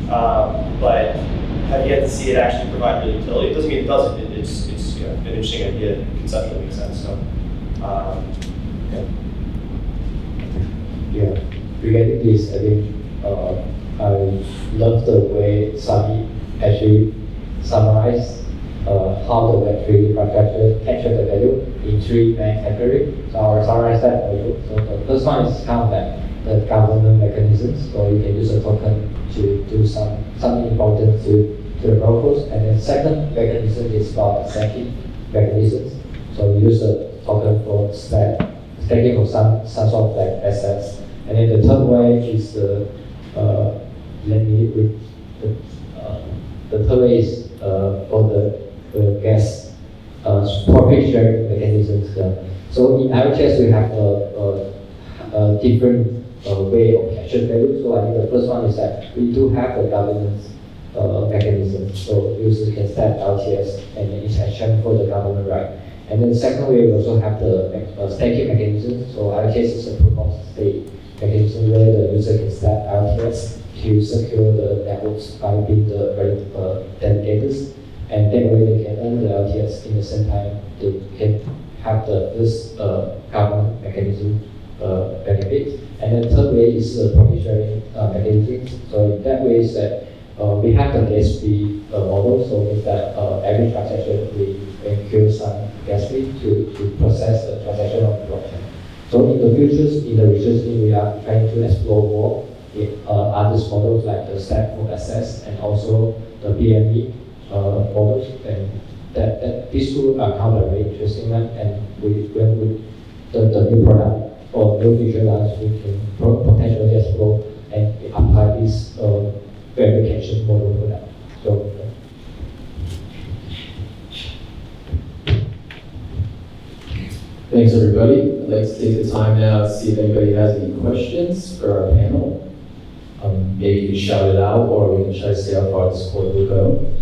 But have yet to see it actually provide real utility. It doesn't mean it doesn't. It's an interesting idea. It conceptually makes sense. So yeah. Regarding this, I think I love the way Sami actually summarized how the Web3 infrastructure capture the value in three main categories. So I'll summarize that for you. So the first one is kind of like the governance mechanisms, so you can use a token to do something important to the protocols. And then second mechanism is about stacking mechanisms. So you use the token for stacking of some sort of like assets. And then the third way is the the third way is for the gas profit sharing mechanisms. So in IoTS, we have a different way of capture value. So I think the first one is that we do have the governance mechanism. So users can set LTS and in exchange for the government right. And then the second way, we also have the staking mechanism. So LTS is a proof of stake mechanism where the user can set LTS to secure the networks by being the delegators. And that way they can earn the LTS in the same time they can have this government mechanism benefit. And then third way is the profit sharing mechanism. So in that way is that we have the gas fee model, so means that every transaction we incur some gas fee to process the transaction on the blockchain. So in the futures, in the research team, we are trying to explore more other models like the step for access and also the BME models, and that these two are kind of very interesting one. And when we the new product or new feature launch, we can potentially explore and apply this verification model for that. So. Thanks, everybody. I'd like to take the time now to see if anybody has any questions for our panel. Maybe you can shout it out, or we can try to see how far this quarter will go.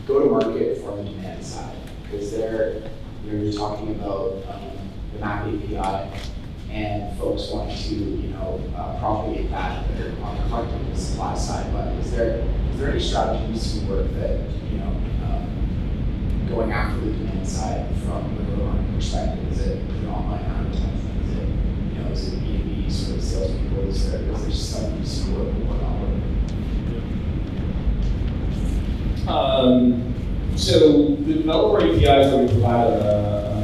Go to market from the demand side, because you're talking about the map API, and folks want to propagate that on collecting the supply side. But is there any strategies to work that going after the demand side from the go-to-market perspective? Is it online advertising? Is it B2B sort of salespeople? Is there something you see work on? So the developer APIs that we provide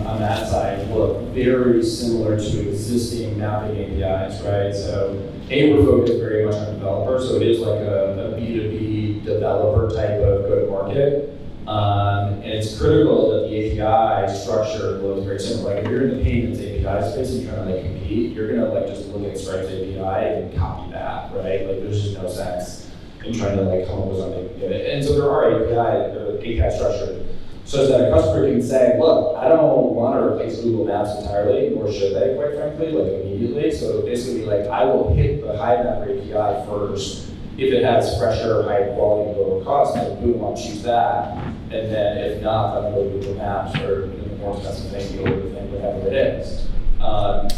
on that side look very similar to existing mapping APIs, right? So we're focused very much on developers, so it is like a B2B developer type of go-to-market. And it's critical that the API structure looks very similar. Like if you're in the payments API space and you're trying to compete, you're gonna just look at Stripe's API and copy that, right? Like there's just no sense in trying to come up with something. And so there are API structure so that a customer can say, look, I don't want to replace Google Maps entirely, nor should they, quite frankly, immediately. So basically, I will hit the HiMapper API first. If it has fresher, high quality, lower cost, boom, I'll choose that. And then if not, I'm going to go to Google Maps or the more expensive thing, the older thing, whatever it is.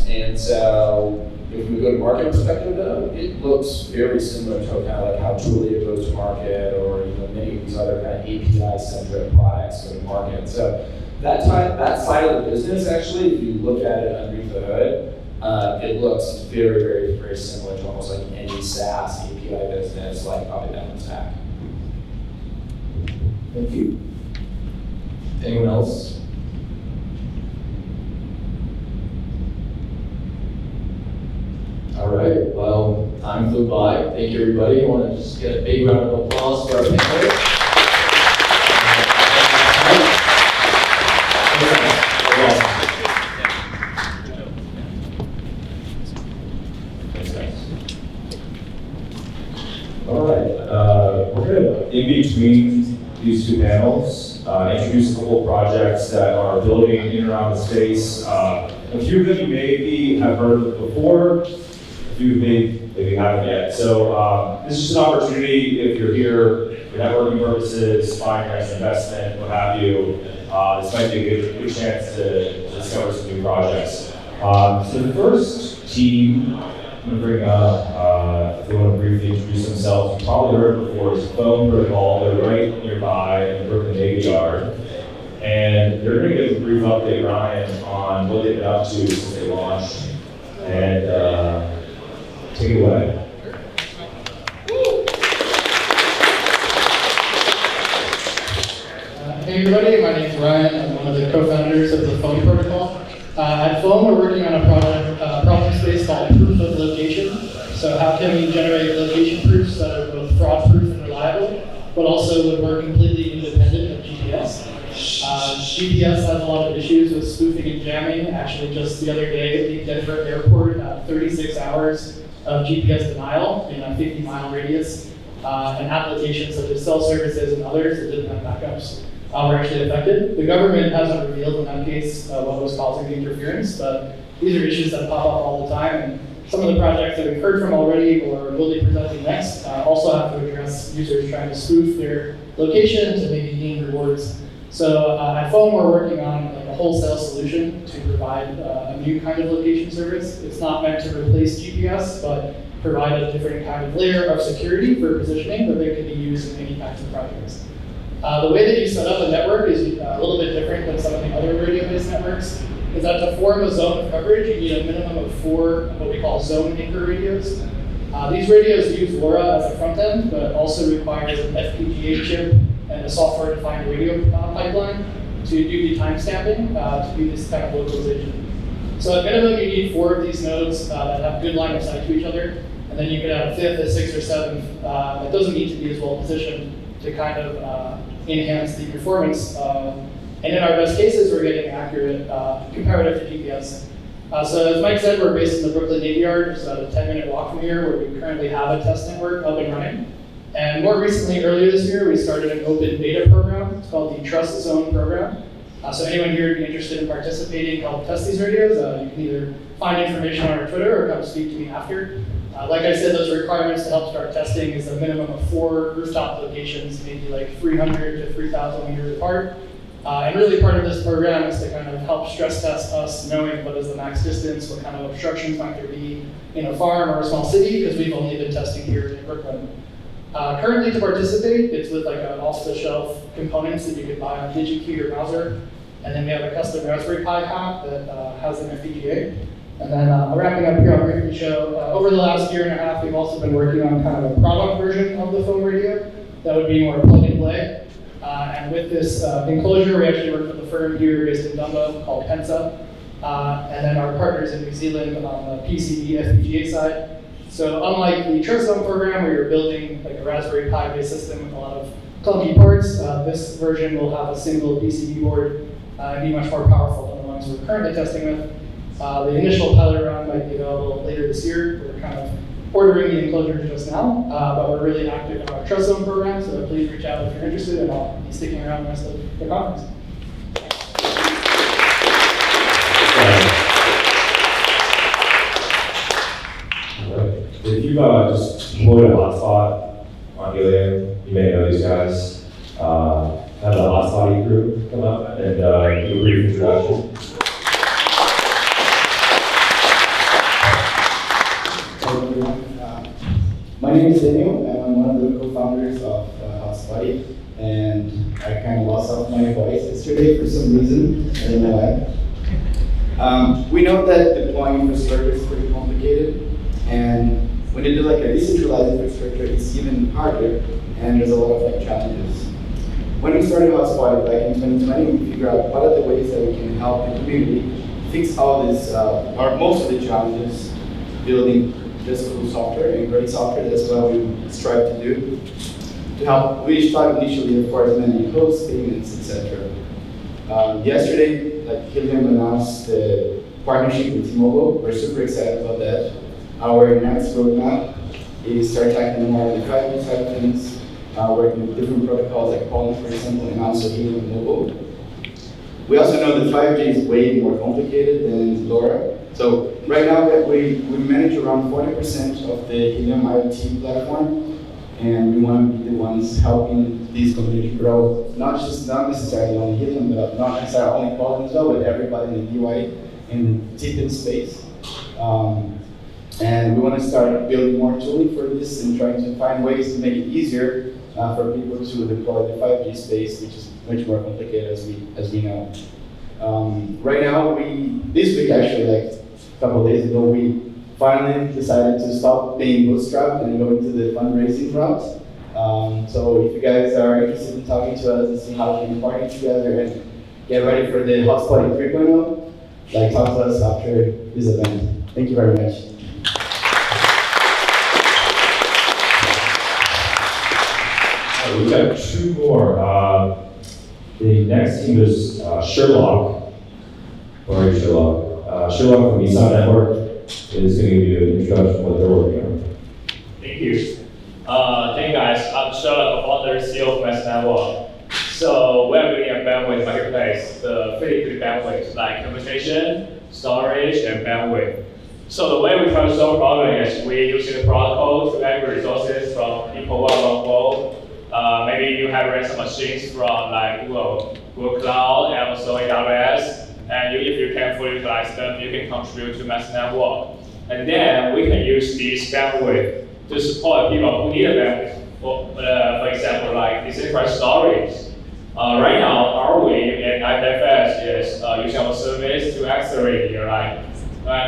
And so if we go to market perspective, though, it looks very similar to kind of how Julia goes to market, or many of these other kind of API-centric products go to market. So that side of the business, actually, if you look at it underneath the hood, it looks very, very, very similar to almost like any SaaS API business, like probably down the stack. Thank you. Anyone else? All right, well, time flew by. Thank you, everybody. I want to just get a big round of applause for our panelists. All right, we're going to, in between these two panels, introduce a couple of projects that are building in and around the space. A few of them you maybe have heard of before, a few maybe haven't yet. So this is just an opportunity, if you're here for networking purposes, finance, investment, what have you, this might be a good chance to discover some new projects. So the first team I'm going to bring up, if they want to briefly introduce themselves, you've probably heard it before, is Phone Protocol. They're right nearby in the Brooklyn Navy Yard. And they're going to give a brief update, Ryan, on what they've been up to since they launched. And take it away. Hey everybody, my name is Ryan. I'm one of the co-founders of the Phone Protocol. At Phone, we're working on a problem space called proof of location. So how can we generate location proofs that are both fraud-proof and reliable, but also would work completely independent of GPS? GPS has a lot of issues with spoofing and jamming. Actually, just the other day, the Denver airport, 36 hours of GPS denial in a 50-mile radius. and applications such as cell services and others that didn't have backups were actually affected. The government hasn't revealed in that case what was causing the interference, but these are issues that pop up all the time, and some of the projects that we've heard from already or will be presenting next also have to address users trying to spoof their locations and maybe gain rewards. So at Foam, we're working on like a wholesale solution to provide a new kind of location service. It's not meant to replace GPS, but provide a different kind of layer of security for positioning that they can be used in any kinds of projects. The way that you set up a network is a little bit different than some of the other radio-based networks. Is that to form a zone of coverage, you need a minimum of 4 what we call zone anchor radios. These radios use LoRa as a front end, but also requires an FPGA chip and a software-defined radio pipeline to do the timestamping to do this kind of localization. So at minimum, you need 4 of these nodes that have good line of sight to each other, and then you could add a 5th, a 6th, or 7th that doesn't need to be as well positioned to kind of enhance the performance. And in our best cases, we're getting accurate comparative to GPS. So as Mike said, we're based in the Brooklyn Navy Yard, which is about a 10-minute walk from here, where we currently have a test network up and running. And more recently, earlier this year, we started an open beta program. It's called the Trust Zone program. So anyone here would be interested in participating, help test these radios, you can either find information on our Twitter or come speak to me after. Like I said, those requirements to help start testing is a minimum of 4 rooftop locations, maybe like 300 to 3,000 meters apart. And really part of this program is to kind of help stress test us knowing what is the max distance, what kind of obstructions might there be in a farm or a small city, because we've only been testing here in Brooklyn. Currently to participate, it's with like an off-the-shelf components that you could buy on DigiKey or Browser. And then we have a custom Raspberry Pi pack that has an FPGA. And then wrapping up here, I'll briefly show, over the last year and a half, we've also been working on kind of a product version of the Foam radio that would be more plug and play. And with this enclosure, we actually work with a firm here based in Dumbo called Pensa. And then our partners in New Zealand on the PCB FPGA side. So unlike the Trust Zone program where you're building like a Raspberry Pi based system with a lot of clunky parts, this version will have a single PCB board and be much more powerful than the ones we're currently testing with. The initial pilot run might be available later this year. We're kind of ordering the enclosure just now, but we're really active in our Trust Zone program, so please reach out if you're interested, and I'll be sticking around the rest of the conference. If you just deployed a hotspot on Helium, you may know these guys. Have the hotspotting crew come up and do a brief introduction. My name is Daniel, and I'm one of the co-founders of Hotspotty, and I kind of lost out my voice yesterday for some reason. I don't know why. We know that deploying infrastructure is pretty complicated, and when you do like a decentralized infrastructure, it's even harder, and there's a lot of like challenges. When we started Hotspotty back in 2020, we figured out what are the ways that we can help the community fix all this, or most of the challenges, building just cool software and great software. That's what we strive to do. To help, we started initially, of course, managing hosts, payments, etc. Yesterday, like Helium announced the partnership with T-Mobile. We're super excited about that. Our next roadmap is start tackling more of the 5G side of things, working with different protocols like Pollen, for example, and also Helium Mobile. We also know that 5G is way more complicated than LoRa. So right now we manage around 40% of the Helium IoT platform, and we want to be the ones helping these communities grow, not necessarily only Helium, but not necessarily only Pollen as well, but everybody in the DY in the TIPIN space. And we want to start building more tooling for this and trying to find ways to make it easier for people to deploy the 5G space, which is much more complicated as we know. Right now, this week actually, like a couple of days ago, we finally decided to stop being bootstrapped and go into the fundraising route. So if you guys are interested in talking to us and seeing how we can partner together and get ready for the Hotspotty 3.0, like talk to us after this event. Thank you very much. We've got 2 more. The next team is Sherlock. Or Sherlock. Sherlock from Eastside Network is going to give you an introduction to what they're working on. Thank you. Hey guys, I'm Sherlock, founder CEO of Mass Network. So we're building a bandwidth marketplace, the physical bandwidth, like computation, storage, and bandwidth. So the way we try to solve the problem is we using the protocol to aggregate resources from people around the world. Maybe you have ran some machines from like Google Cloud, and also AWS, and if you can fully utilize them, you can contribute to Mass Network. And then we can use this bandwidth to support people who need a bandwidth. For example, like decentralized storage. Right now, our way at IPFS is using our service to accelerate your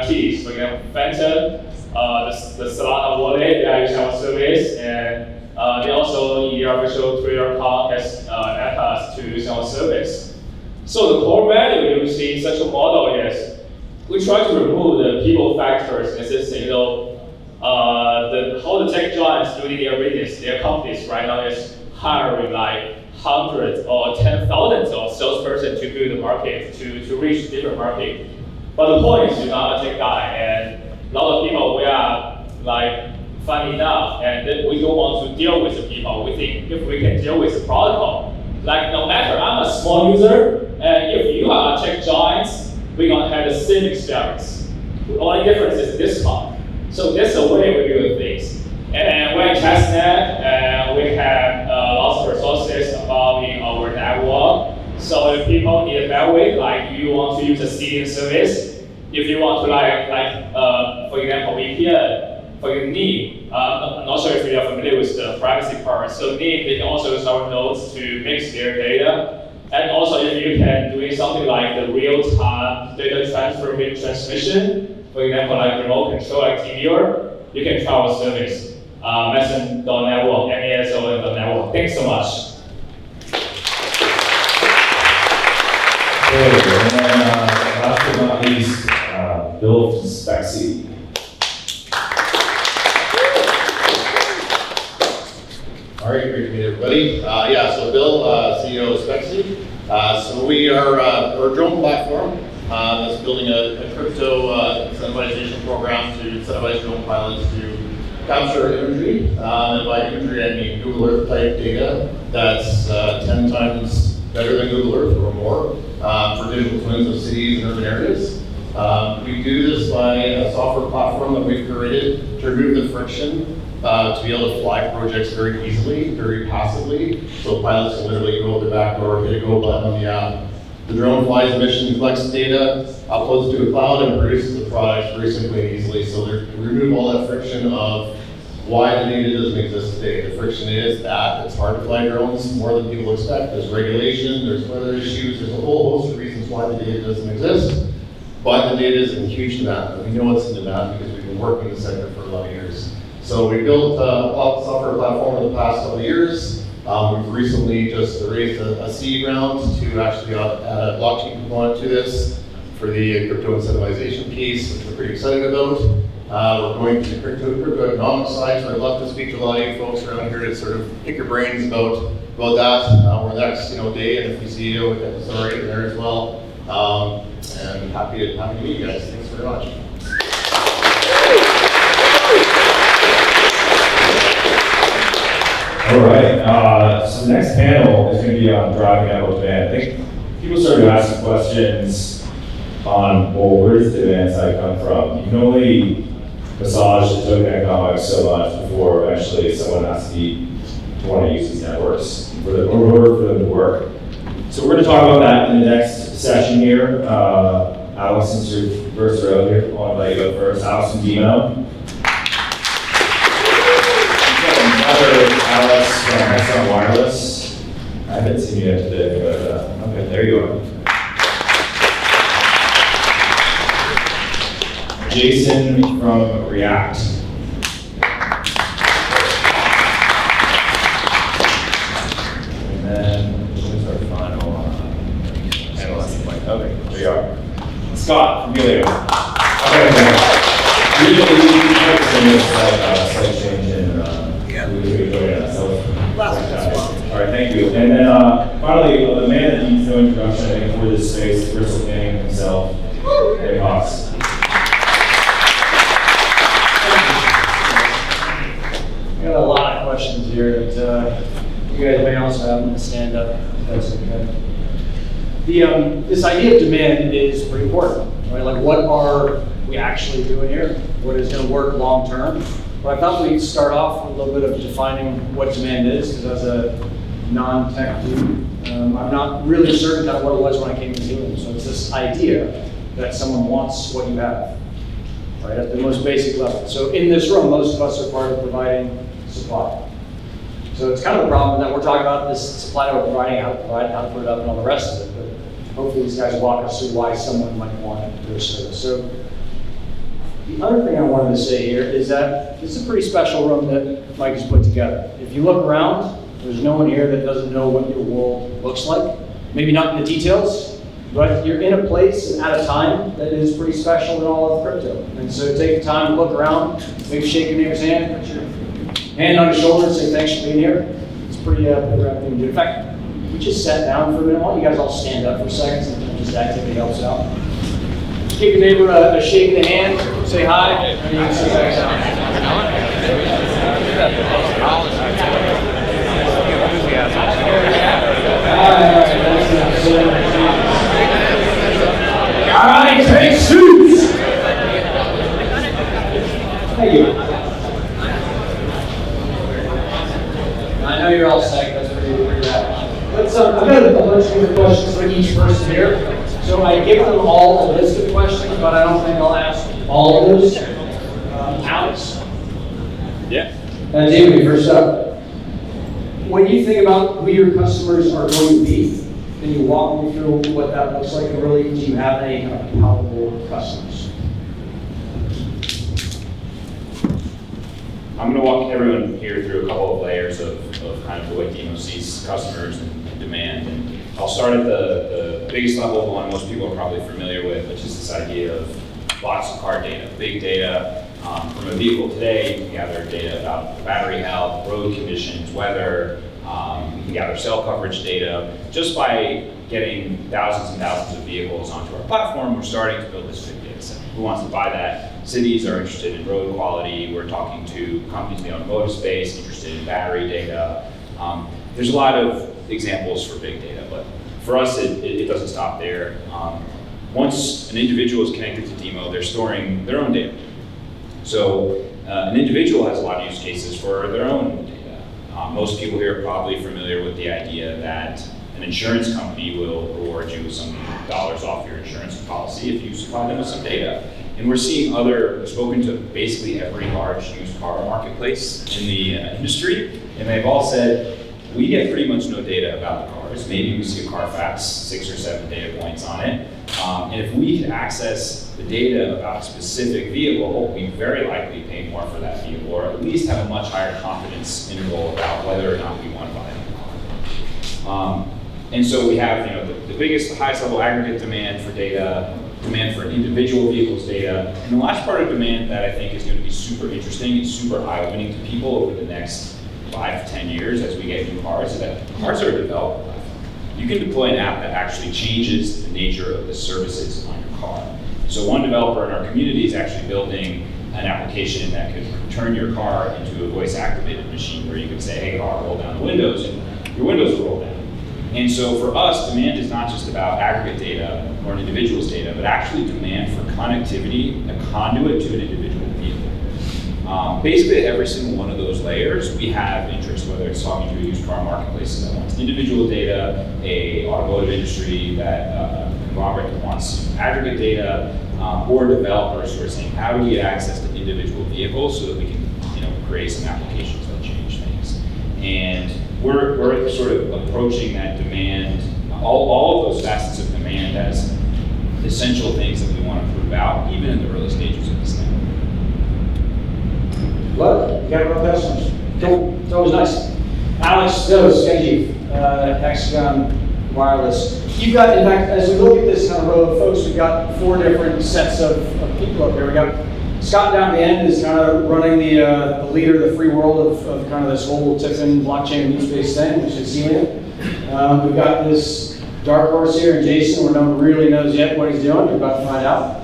keys. For example, Phantom, the Solana wallet, they are using our service, and they also in their official Twitter account has asked us to use our service. So the core value you see in such a model is we try to remove the people factors in the system. How the tech giants doing their business, their companies right now is hiring like hundreds or 10,000 of salespersons to build the market, to reach different market. But the point is, you're not a tech guy, and a lot of people, we are like funny enough, and we don't want to deal with the people. We think if we can deal with the protocol, like no matter I'm a small user, and if you are tech giants, we're gonna have the same experience. The only difference is discount. So that's the way we do things. And we're in testnet, and we have lots of resources involving our network. So if people need a bandwidth, like you want to use a CDN service, if you want to for example, VPN, for your NIM, I'm not sure if you are familiar with the privacy part. So NIM, they can also use our nodes to mix their data. And also if you can do something like the real-time data transmission, for example, like remote control like TVR, you can try our service. Meson.network, MESO.network. Thanks so much. Okay, and then last but not least, Bill from Spexy. All right, great to meet everybody. So Bill, CEO of Spexy. So we are we're a drone platform that's building a crypto incentivization program to incentivize drone pilots to capture imagery. And by imagery, I mean Google Earth type data that's 10 times better than Google Earth or more for digital twins of cities and urban areas. We do this by a software platform that we've created to remove the friction to be able to fly projects very easily, very passively. So pilots can literally go out the back door, hit a go button on the app. The drone flies the mission, collects data, uploads to a cloud, and produces the product very simply and easily. So we remove all that friction of why the data doesn't exist today. The friction is that it's hard to fly drones more than people expect. There's regulation, there's weather issues, there's a whole host of reasons why the data doesn't exist. But the data is in huge demand. We know it's in demand because we've been working in the sector for 11 years. So we built a software platform in the past couple of years. We've recently just raised a seed round to actually add a blockchain component to this for the crypto incentivization piece, which we're pretty excited about. We're going to the crypto economic side, so I'd love to speak to a lot of you folks around here to sort of pick your brains about that over the next day, and if we see you, we have the story there as well. And happy to meet you guys. Thanks very much. All right, so the next panel is going to be on driving network demand. I think people started asking questions on, well, where does the demand side come from? You can only massage the token economics so much before eventually someone has to want to use these networks in order for them to work. So we're going to talk about that in the next session here. Alex, since you're first row here, I want to let you go first. Alex from Demo. Alex from Hexon Wireless. I haven't seen you yet today, but okay, there you are. Jason from React. And then, who's our final analyst? Okay, there you are. Scott from Helium. Okay. Slight change in all right, thank you. And then finally, the man that needs no introduction, I think, for this space, Bristol King himself, Ray Hawks. Got a lot of This idea of demand is pretty important, right? Like, what are we actually doing here? What is going to work long term? But I thought we'd start off with a little bit of defining what demand is, because as a non-tech dude, I'm not really certain kind of what it was when I came to Helium. So it's this idea that someone wants what you have, right, at the most basic level. So in this room, most of us are part of providing supply. So it's kind of a problem that we're talking about this supply that we're providing, how to provide, how to put it up, and all the rest of it. But hopefully these guys walk us through why someone might want their service. So the other thing I wanted to say here is that this is a pretty special room that Mike has put together. If you look around, there's no one here that doesn't know what your world looks like. Maybe not in the details, but you're in a place and at a time that is pretty special in all of crypto. And so take the time to look around, maybe shake your neighbor's hand, put your hand on his shoulder and say thanks for being here. It's pretty rad thing to do. In fact, we just sat down for a minute. Why don't you guys all stand up for a second? Sometimes this activity helps out. Give your neighbor a shake of the hand, say hi, and you can sit back down. All right, take suits. Thank you. I know you're all psyched. That's pretty rad. But I've got a bunch of different questions for each person here. So I give them all a list of questions, but I don't think I'll ask all of those. Alex? Yeah. David, first up. When you think about who your customers are going to be, can you walk me through what that looks like? And really, do you have any kind of palpable customers? I'm going to walk everyone here through a couple of layers of kind of the way Demo sees customers and demand. And I'll start at the biggest level, the one most people are probably familiar with, which is this idea of lots of car data, big data. From a vehicle today, you can gather data about battery health, road conditions, weather. You can gather cell coverage data. Just by getting thousands and thousands of vehicles onto our platform, we're starting to build this big data set. Who wants to buy that? Cities are interested in road quality. We're talking to companies in the automotive space interested in battery data. There's a lot of examples for big data, but for us, it doesn't stop there. Once an individual is connected to Demo, they're storing their own data. So an individual has a lot of use cases for their own data. Most people here are probably familiar with the idea that an insurance company will reward you with some dollars off your insurance policy if you supply them with some data. And we're seeing we've spoken to basically every large used car marketplace in the industry, and they've all said, we get pretty much no data about the cars. Maybe we see a Carfax, 6 or 7 data points on it. And if we could access the data about a specific vehicle, we very likely pay more for that vehicle, or at least have a much higher confidence interval about whether or not we want to buy that car. And so we have the biggest, the highest level aggregate demand for data, demand for individual vehicles data, and the last part of demand that I think is going to be super interesting and super eye-opening to people over the next 5 to 10 years as we get new cars is that cars are a developer platform. You can deploy an app that actually changes the nature of the services on your car. So one developer in our community is actually building an application that could turn your car into a voice-activated machine where you could say, hey car, roll down the windows, and your windows will roll down. And so for us, demand is not just about aggregate data or an individual's data, but actually demand for connectivity, a conduit to an individual vehicle. Basically, at every single one of those layers, we have interest, whether it's talking to a used car marketplace that wants individual data, a automotive industry that conglomerate that wants aggregate data, or developers who are saying, how do we get access to individual vehicles so that we can create some applications that change things. And we're sort of approaching that demand, all of those facets of demand as essential things that we want to prove out, even in the early stages of this thing. Love it. You got real customers. Cool. It's always nice. Alex Dos, Genji, Hexagon Wireless. You've got, in fact, as we look at this kind of row of folks, we've got 4 different sets of people up there. We got Scott down the end is kind of running the leader of the free world of kind of this whole TIPIN blockchain meat space thing, which is Helium. We've got this dark horse here, and Jason, where no one really knows yet what he's doing. We're about to find out.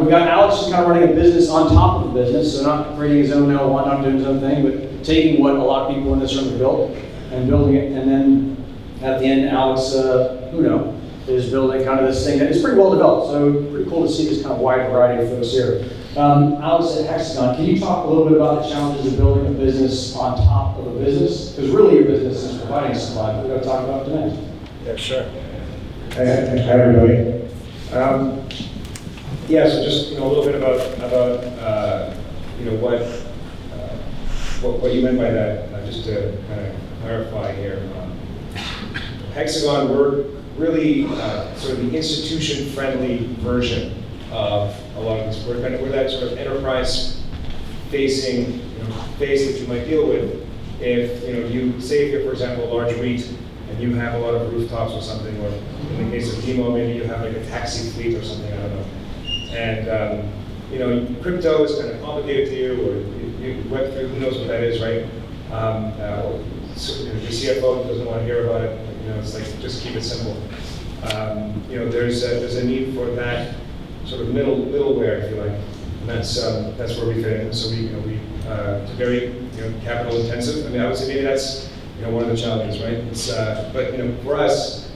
We've got Alex who's kind of running a business on top of the business, so not creating his own L1, not doing his own thing, but taking what a lot of people in this room have built and building it. And then at the end, Alex Uno, is building kind of this thing that is pretty well developed. So pretty cool to see this kind of wide variety of folks here. Alex at Hexagon, can you talk a little bit about the challenges of building a business on top of a business? Because really your business is providing supply, but we've got to talk about demand. Yeah, sure. Hi, everybody. Yeah, so just a little bit about what you meant by that. Just to kind of clarify here. Hexagon, we're really sort of the institution-friendly version of a lot of this. We're that sort of enterprise-facing face that you might deal with if if you're, for example, a large REIT and you have a lot of rooftops or something, or in the case of Demo, maybe you have like a taxi fleet or something, I don't know. And crypto is kind of complicated to you, or you went through, who knows what that is, right? Your CFO doesn't want to hear about it. It's like, just keep it simple. There's a need for that sort of middleware, if you like, and that's where we fit in. So it's very capital intensive. I mean, I would say maybe that's one of the challenges, right? It's but for us,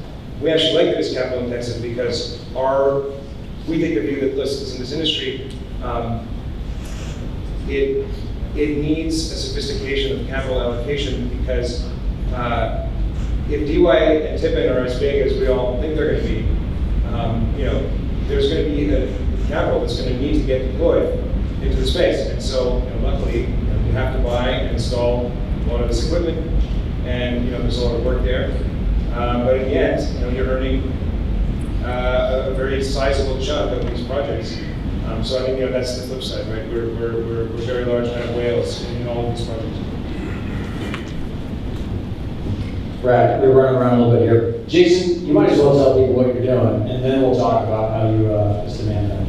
we actually like that it's capital intensive because we take the view that listen, this industry, it needs a sophistication of capital allocation because if DY and TIPIN are as big as we all think they're going to be, there's going to be the capital that's going to need to get deployed into the space. And so, luckily, you have to buy and install a lot of this equipment, and there's a lot of work there. But in the end, you're earning a very sizable chunk of these projects. So I think that's the flip side, right? We're very large kind of whales in all of these projects. Brad, we're running around a little bit here. Jason, you might as well tell people what you're doing, and then we'll talk about how you this demand thing.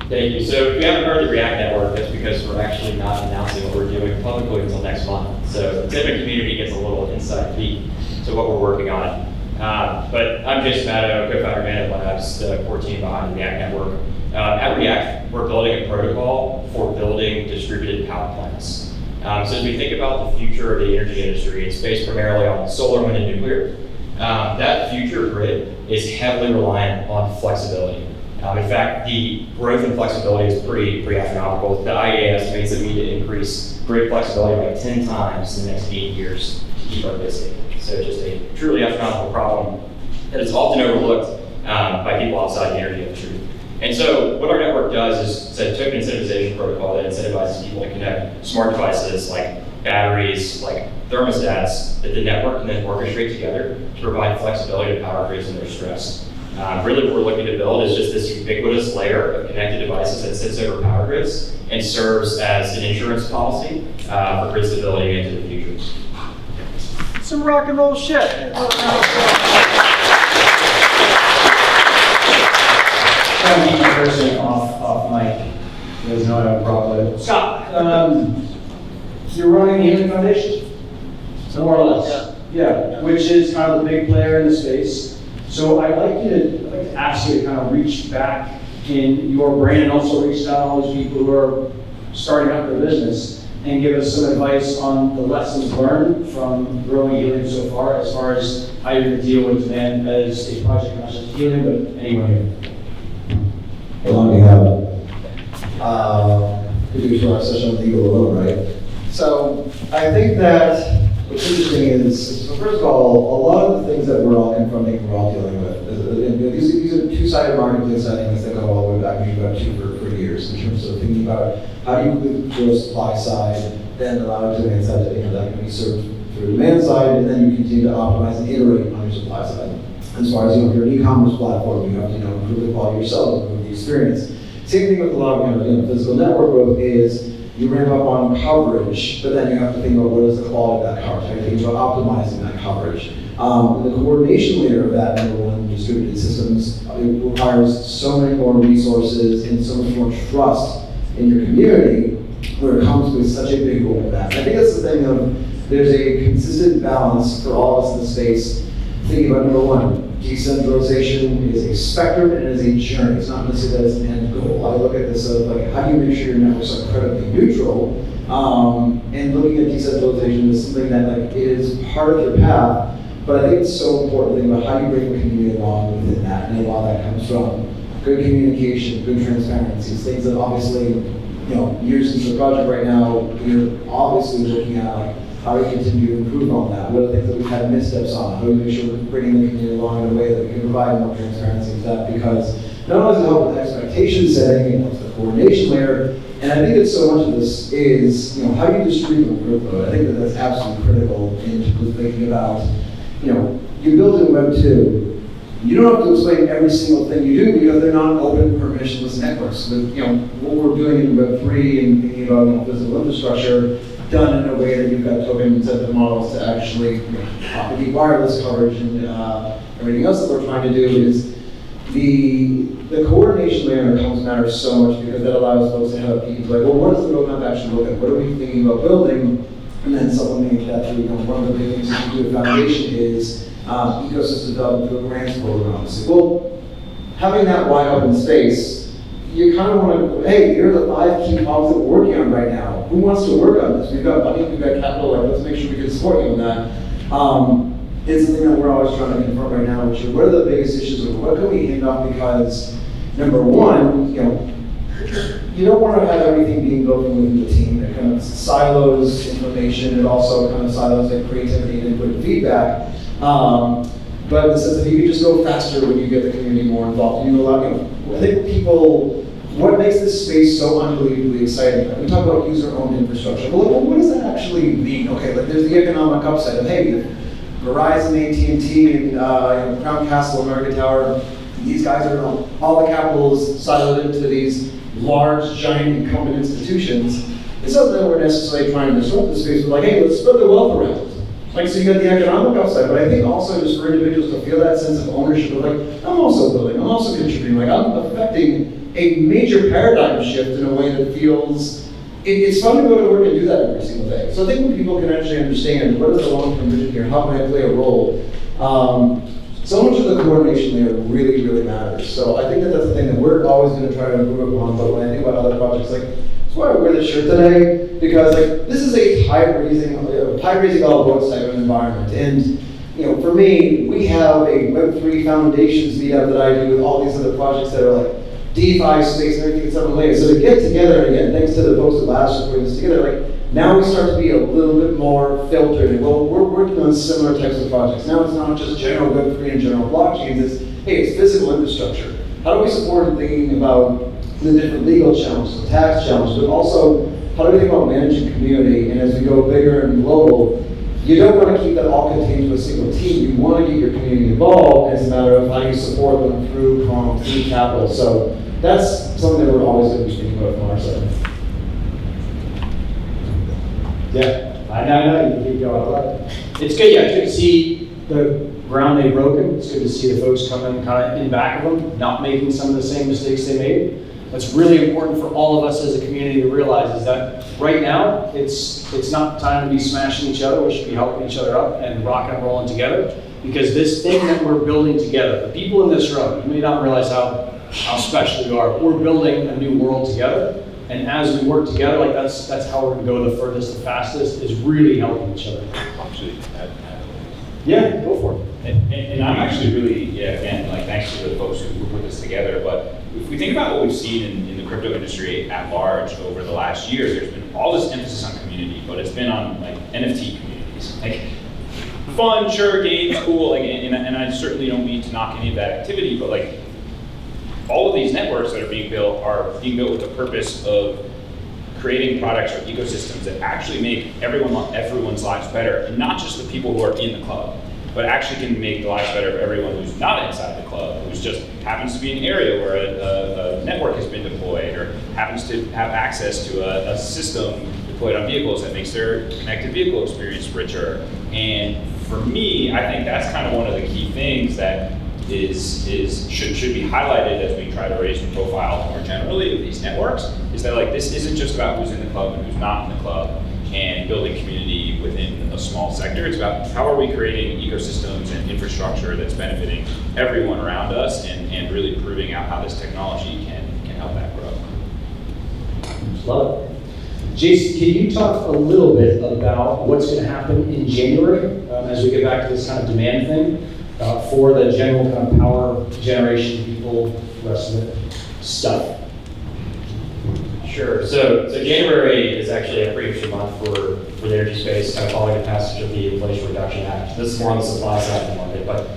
Thank you. So if you haven't heard the React Network, that's because we're actually not announcing what we're doing publicly until next month. So the TIPIN community gets a little inside peek to what we're working on. But I'm Jason Maddow, co-founder of Managed Labs, the core team behind the React Network. At React, we're building a protocol for building distributed power plants. So as we think about the future of the energy industry, it's based primarily on solar, wind, and nuclear. That future grid is heavily reliant on flexibility. In fact, the growth in flexibility is pretty astronomical. The IEA estimates that we need to increase grid flexibility by 10 times in the next 8 years to keep our busy. So just a truly astronomical problem that is often overlooked by people outside the energy industry. And so what our network does is it's a token incentivization protocol that incentivizes people to connect smart devices like batteries, like thermostats, that the network can then orchestrate together to provide flexibility to power grids when they're stressed. Really what we're looking to build is just this ubiquitous layer of connected devices that sits over power grids and serves as an insurance policy for grid stability into the future. Some rock and roll shit. Trying to keep my person off mic. You guys know I have a problem with it. Scott, you're running the Helium Foundation? More or less. Yeah, which is kind of the big player in the space. So I'd like to ask you to kind of reach back in your brain and also reach out to all those people who are starting up their business and give us some advice on the lessons learned from growing Helium so far as how you're going to deal with demand as a project, not just Helium, but anyone here. Well, on behalf, we do for our session with Eagle alone, right? So I think that what's interesting is, so first of all, a lot of the things that we're all confronting, we're all dealing with. These are two-sided marketplace dynamics that go all the way back to Web 2 for years in terms of thinking about how do you grow supply side, then allow demand side that can be served through demand side, and then you continue to optimize and iterate on your supply side. As far as if you're an e-commerce platform, you have to improve the quality of your sales, improve the experience. Same thing with a lot of physical network growth is you ramp up on coverage, but then you have to think about what is the quality of that coverage. How do you think about optimizing that coverage? The coordination layer of that, number one, distributed systems, it requires so many more resources and so much more trust in your community, where it comes with such a big role in that. And I think that's the thing of, there's a consistent balance for all of us in the space, thinking about number one, decentralization is a spectrum and it is a journey. It's not necessarily that it's an end goal. I look at this of like, how do you make sure your networks are incredibly neutral? And looking at decentralization is something that like is part of your path, But I think it's so important to think about how you bring the community along within that, and a lot of that comes from good communication, good transparency, things that obviously, years into the project right now, we're obviously looking at like, how do we continue to improve on that? What are the things that we've had missteps on? How do we make sure we're bringing the community along in a way that we can provide more transparency to that? Because not only does it help with expectation setting, it helps the coordination layer, and I think that so much of this is, how do you distribute the workload? I think that that's absolutely critical in terms of thinking about, you build in Web 2, you don't have to explain every single thing you do because they're not open, permissionless networks. What we're doing in Web 3 and thinking about physical infrastructure done in a way that you've got token incentive models to actually propagate wireless coverage and everything else that we're trying to do is the coordination layer in the comms matters so much because that allows folks to have people like, well, what does the roadmap actually look like? What are we thinking about building? And then supplementing that through, one of the big things that we do at Foundation is ecosystem development through a grants program. So, well, having that wide open space, you kind of want to, hey, here are the 5 key problems that we're working on right now. Who wants to work on this? We've got money, we've got capital, like, let's make sure we can support you on that. It's something that we're always trying to confront right now, which is what are the biggest issues of what can we hand off? Because number one, you don't want to have everything being built within the team. It kind of silos information. It also kind of silos like creativity and input and feedback. But in the sense that you can just go faster when you get the community more involved. I think what makes this space so unbelievably exciting, we talk about user-owned infrastructure. Well, what does that actually mean? Okay, like there's the economic upside of, hey, Verizon, AT&T, and Crown Castle, American Tower, these guys are all the capital is siloed into these large, giant incumbent institutions. It's not that we're necessarily trying to disrupt the space, but like, hey, let's spread the wealth around. Like, so you got the economic upside, but I think also just for individuals to feel that sense of ownership of like, I'm also building, I'm also contributing, like I'm affecting a major paradigm shift in a way that feels, it's fun to go to work and do that every single day. So I think when people can actually understand what is the long-term vision here, how can I play a role, so much of the coordination layer really, really matters. So I think that that's the thing that we're always going to try to improve upon, but when I think about other projects, like, that's why I wear this shirt today, because like this is a tide-raising all boats type of environment. And for me, we have a Web3 Foundations meetup that I do with all these other projects that are like DeFi space and everything that's unrelated. So to get together, and again, thanks to the folks at Lattice for putting this together, like now we start to be a little bit more filtered. And well, we're working on similar types of projects. Now it's not just general Web3 and general blockchains, it's physical infrastructure. How do we support thinking about the different legal challenges, the tax challenges, but also how do we think about managing community? And as we go bigger and global, you don't want to keep that all contained to a single team. You want to get your community involved. It's a matter of how you support them through capital. So that's something that we're always going to be thinking about from our side. Yeah, I know, you can keep going. It's good, it's good to see the ground they've broken. It's good to see the folks coming kind of in back of them, not making some of the same mistakes they made. That's really important for all of us as a community to realize is that right now, it's not time to be smashing each other. We should be helping each other up and rocking and rolling together, because this thing that we're building together, the people in this room, you may not realize how special you are. We're building a new world together. And as we work together, like that's how we're gonna go the furthest, the fastest, is really helping each other. Actually, yeah, go for it. And I'm actually really, again, like thanks to the folks who put this together, but if we think about what we've seen in the crypto industry at large over the last year, there's been all this emphasis on community, but it's been on like NFT communities. Like fun, sure, games, cool, like, and I certainly don't mean to knock any of that activity, but like all of these networks that are being built with the purpose of creating products or ecosystems that actually make everyone's lives better, and not just the people who are in the club, but actually can make the lives better of everyone who's not inside the club, who's just happens to be in an area where a network has been deployed, or happens to have access to a system deployed on vehicles that makes their connected vehicle experience richer. And for me, I think that's kind of one of the key things that should be highlighted as we try to raise the profile more generally of these networks, is that like this isn't just about who's in the club and who's not in the club and building community within a small sector. It's about how are we creating ecosystems and infrastructure that's benefiting everyone around us, and really proving out how this technology can help that grow. Love it. Jason, can you talk a little bit about what's going to happen in January as we get back to this kind of demand thing for the general kind of power generation people, rest of it stuff? Sure. So January is actually a pretty interesting month for the energy space, kind of following the passage of the Inflation Reduction Act. This is more on the supply side of the market, but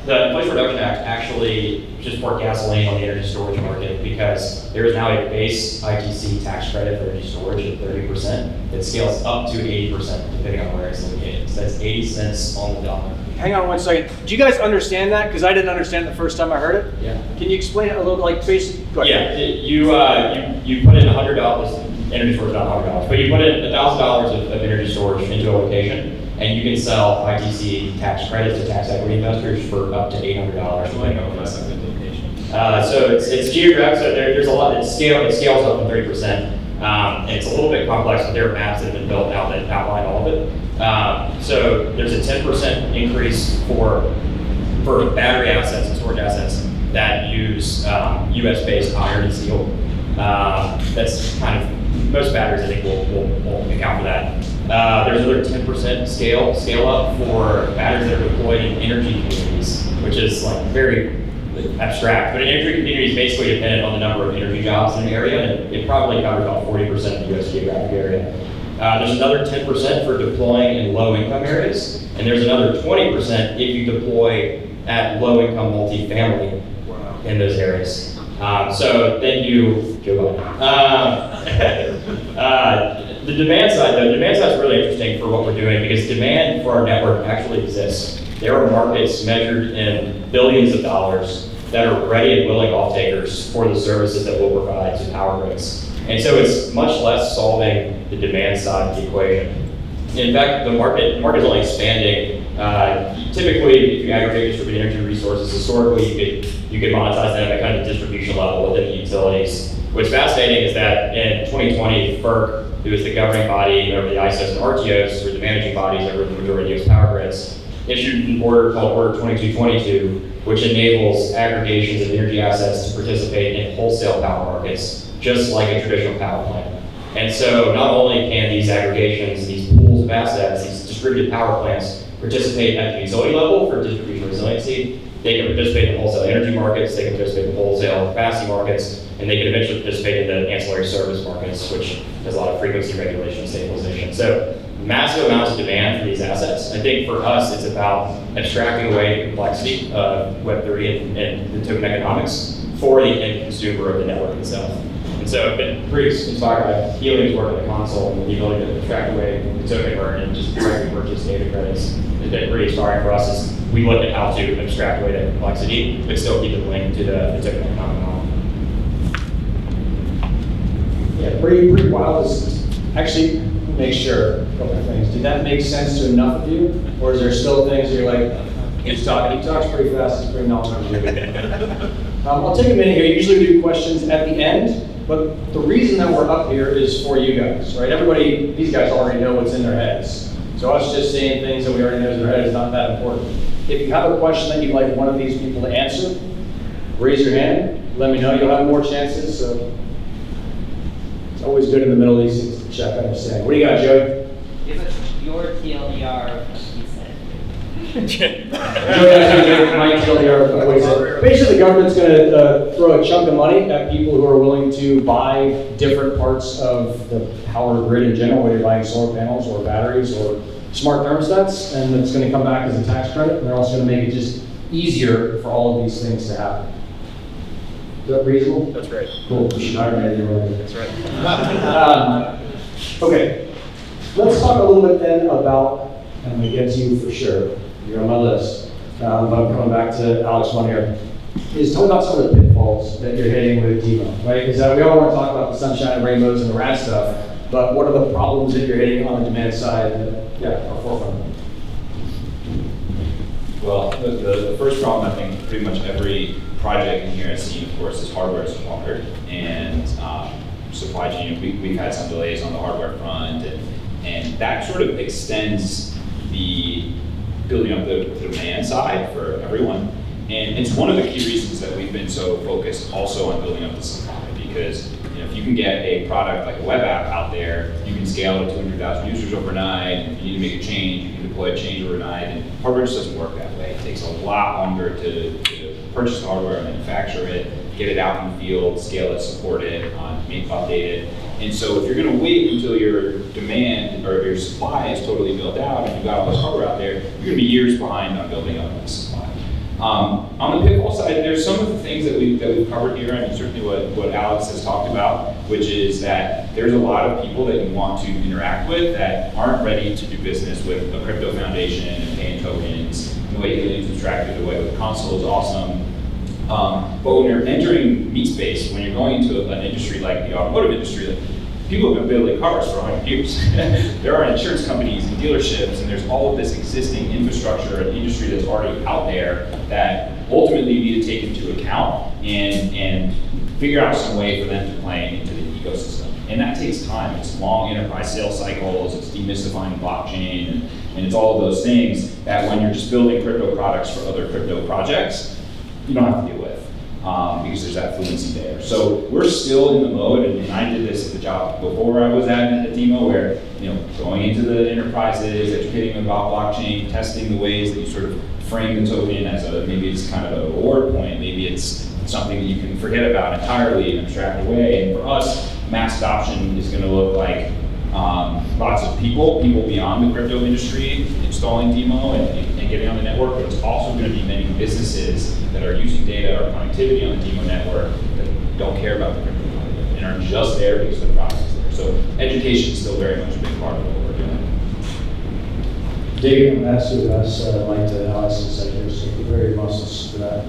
the Inflation Reduction Act actually just poured gasoline on the energy storage market because there is now a base ITC tax credit for energy storage at 30%. It scales up to 80% depending on where it's located. So that's 80 cents on the dollar. Hang on one second. Do you guys understand that? Because I didn't understand it the first time I heard it. Yeah. Can you explain it a little bit, like basically? Yeah, you put in $100, energy storage not $100, but you put in $1,000 of energy storage into a location, and you can sell ITC tax credits to tax equity investors for up to $800. So it's geographic. So there's a lot. It scales up to 30%. And it's a little bit complex, but there are maps that have been built out that outline all of it. So there's a 10% increase for battery assets and storage assets that use US-based iron and steel. That's kind of, most batteries I think will account for that. There's another 10% scale up for batteries that are deployed in energy communities, which is like very abstract. But an energy community is basically dependent on the number of energy jobs in the area, and it probably covers about 40% of the US geographic area. There's another 10% for deploying in low-income areas, and there's another 20% if you deploy at low-income multifamily in those areas. So thank you, Joe Biden. The demand side, though, the demand side is really interesting for what we're doing because demand for our network actually exists. There are markets measured in billions of dollars that are ready and willing off-takers for the services that we'll provide to power grids. And so it's much less solving the demand side of the equation. In fact, the market is only expanding. Typically, if you aggregate distributed energy resources, historically you could monetize them at kind of distribution level within the utilities. What's fascinating is that in 2020, FERC, who is the governing body over the ISOs and RTOs, who are the managing bodies over the majority of US power grids, issued an order called Order 2222, which enables aggregations of energy assets to participate in wholesale power markets, just like a traditional power plant. And so not only can these aggregations, these pools of assets, these distributed power plants participate at the utility level for distribution resiliency, they can participate in wholesale energy markets, they can participate in wholesale capacity markets, and they can eventually participate in the ancillary service markets, which has a lot of frequency regulation and stabilization. So massive amounts of demand for these assets. I think for us, it's about abstracting away the complexity of Web3 and the token economics for the end consumer of the network itself. And so I've been pretty inspired by Helium's work on the console and the ability to abstract away the token burn and just directly purchase data credits. It's been pretty inspiring for us as we look at how to abstract away that complexity, but still keep it linked to the token economic model. Yeah, pretty wild. Actually, make sure a couple of things. Did that make sense to enough of you, or is there still things that you're like, he talks pretty fast, he's pretty knowledgeable. I'll take a minute here. Usually we do questions at the end, but the reason that we're up here is for you guys, right? Everybody, these guys already know what's in their heads. So us just saying things that we already know in their head is not that important. If you have a question that you'd like one of these people to answer, raise your hand. Let me know. You'll have more chances. So it's always good in the middle of these things to check understand. What do you got, Joey? Give us your TLDR of what he said. My TLDR of what he said. Basically, the government's going to throw a chunk of money at people who are willing to buy different parts of the power grid in general, whether you're buying solar panels or batteries or smart thermostats, and it's going to come back as a tax credit, and they're also going to make it just easier for all of these things to happen. Is that reasonable? That's right. Cool. We should hire me anyway. That's right. Okay. Let's talk a little bit then about, and I'm going to get to you for sure, you're on my list, but I'm coming back to Alex one here, is talk about some of the pitfalls that you're hitting with Demo, right? Because we all want to talk about the sunshine and rainbows and the rad stuff, but what are the problems that you're hitting on the demand side that are forefront? Well, the first problem, I think, pretty much every project in here has seen, of course, is hardware is required, and supply chain. We've had some delays on the hardware front, and that sort of extends the building up the demand side for everyone. And it's one of the key reasons that we've been so focused also on building up the supply, because if you can get a product like a web app out there, you can scale to 200,000 users overnight. And if you need to make a change, you can deploy a change overnight. And hardware just doesn't work that way. It takes a lot longer to purchase the hardware, manufacture it, get it out in the field, scale it, support it, update it. And so if you're going to wait until your demand or your supply is totally built out and you've got all this hardware out there, you're going to be years behind on building up that supply. On the pitfall side, there's some of the things that we've covered here, and certainly what Alex has talked about, which is that there's a lot of people that you want to interact with that aren't ready to do business with a crypto foundation and paying tokens. And the way Helium's abstracted away with the console is awesome. But when you're entering meat space, when you're going into an industry like the automotive industry, people have been building cars for 100 years. There are insurance companies and dealerships, and there's all of this existing infrastructure and industry that's already out there that ultimately you need to take into account and figure out some way for them to play into the ecosystem. And that takes time. It's long enterprise sales cycles, it's demystifying blockchain, and it's all of those things that when you're just building crypto products for other crypto projects, you don't have to deal with. Because there's that fluency there. So we're still in the mode, and I did this at the job before I was at Demo, where going into the enterprises, educating them about blockchain, testing the ways that you sort of frame the token as maybe it's kind of a reward point, maybe it's something that you can forget about entirely and abstract away. And for us, mass adoption is going to look like lots of people beyond the crypto industry installing Demo and getting on the network, but it's also going to be many businesses that are using data or connectivity on the Demo network that don't care about the crypto network and are just there because the product is there. So education is still very much a big part of what we're doing. David, I'm asked to ask Mike to Alex's sectors, so we're very muscles for that.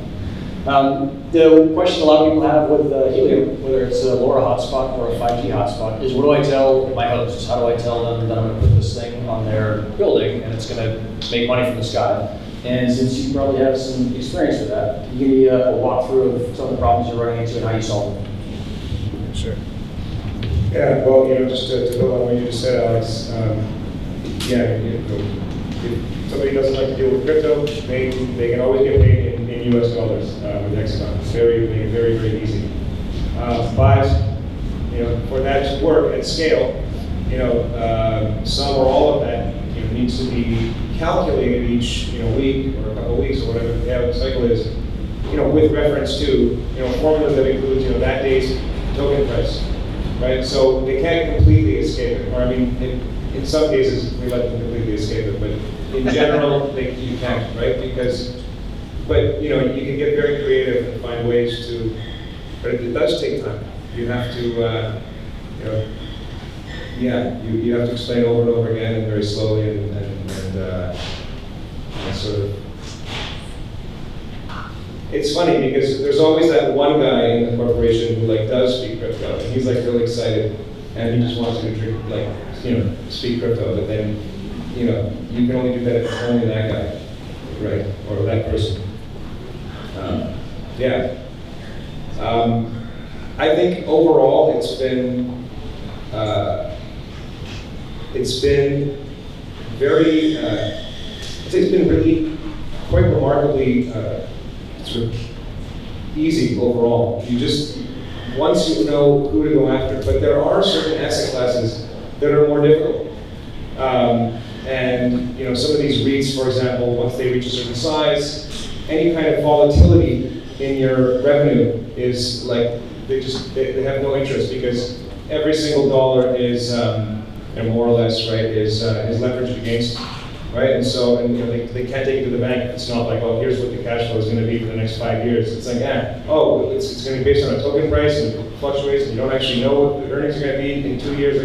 The question a lot of people have with Helium, whether it's a LoRa hotspot or a 5G hotspot, is what do I tell my hosts? How do I tell them that I'm going to put this thing on their building and it's going to make money from the sky? And since you probably have some experience with that, can you give me a walkthrough of some of the problems you're running into and how you solve them? Sure. Yeah, well, just to build on what you just said, Alex, if somebody doesn't like to deal with crypto, they can always get paid in US dollars with Hexagon. It's very, very, very easy. But for that to work at scale, some or all of that needs to be calculated each week or a couple of weeks or whatever the cycle is, with reference to formulas that include that day's token price, right? So they can't completely escape it, or I mean, in some cases we let them completely escape it, but in general you can't, right? But you can get very creative and find ways to, but it does take time. You have to, you have to explain over and over again and very slowly and sort of. It's funny because there's always that one guy in the corporation who does speak crypto, and he's really excited, and he just wants to speak crypto, but then you can only do that if it's only that guy, right, or that person. I think overall it's been very, I'd say it's been really quite remarkably sort of easy overall. You just, once you know who to go after, but there are certain asset classes that are more difficult. And some of these REITs, for example, once they reach a certain size, any kind of volatility in your revenue is they have no interest because every single dollar is more or less right is leveraged against, right? And so they can't take it to the bank. It's not like, oh, here's what the cash flow is going to be for the next 5 years. It's like, it's going to be based on a token price and it fluctuates, and you don't actually know what the earnings are going to be in 2 years.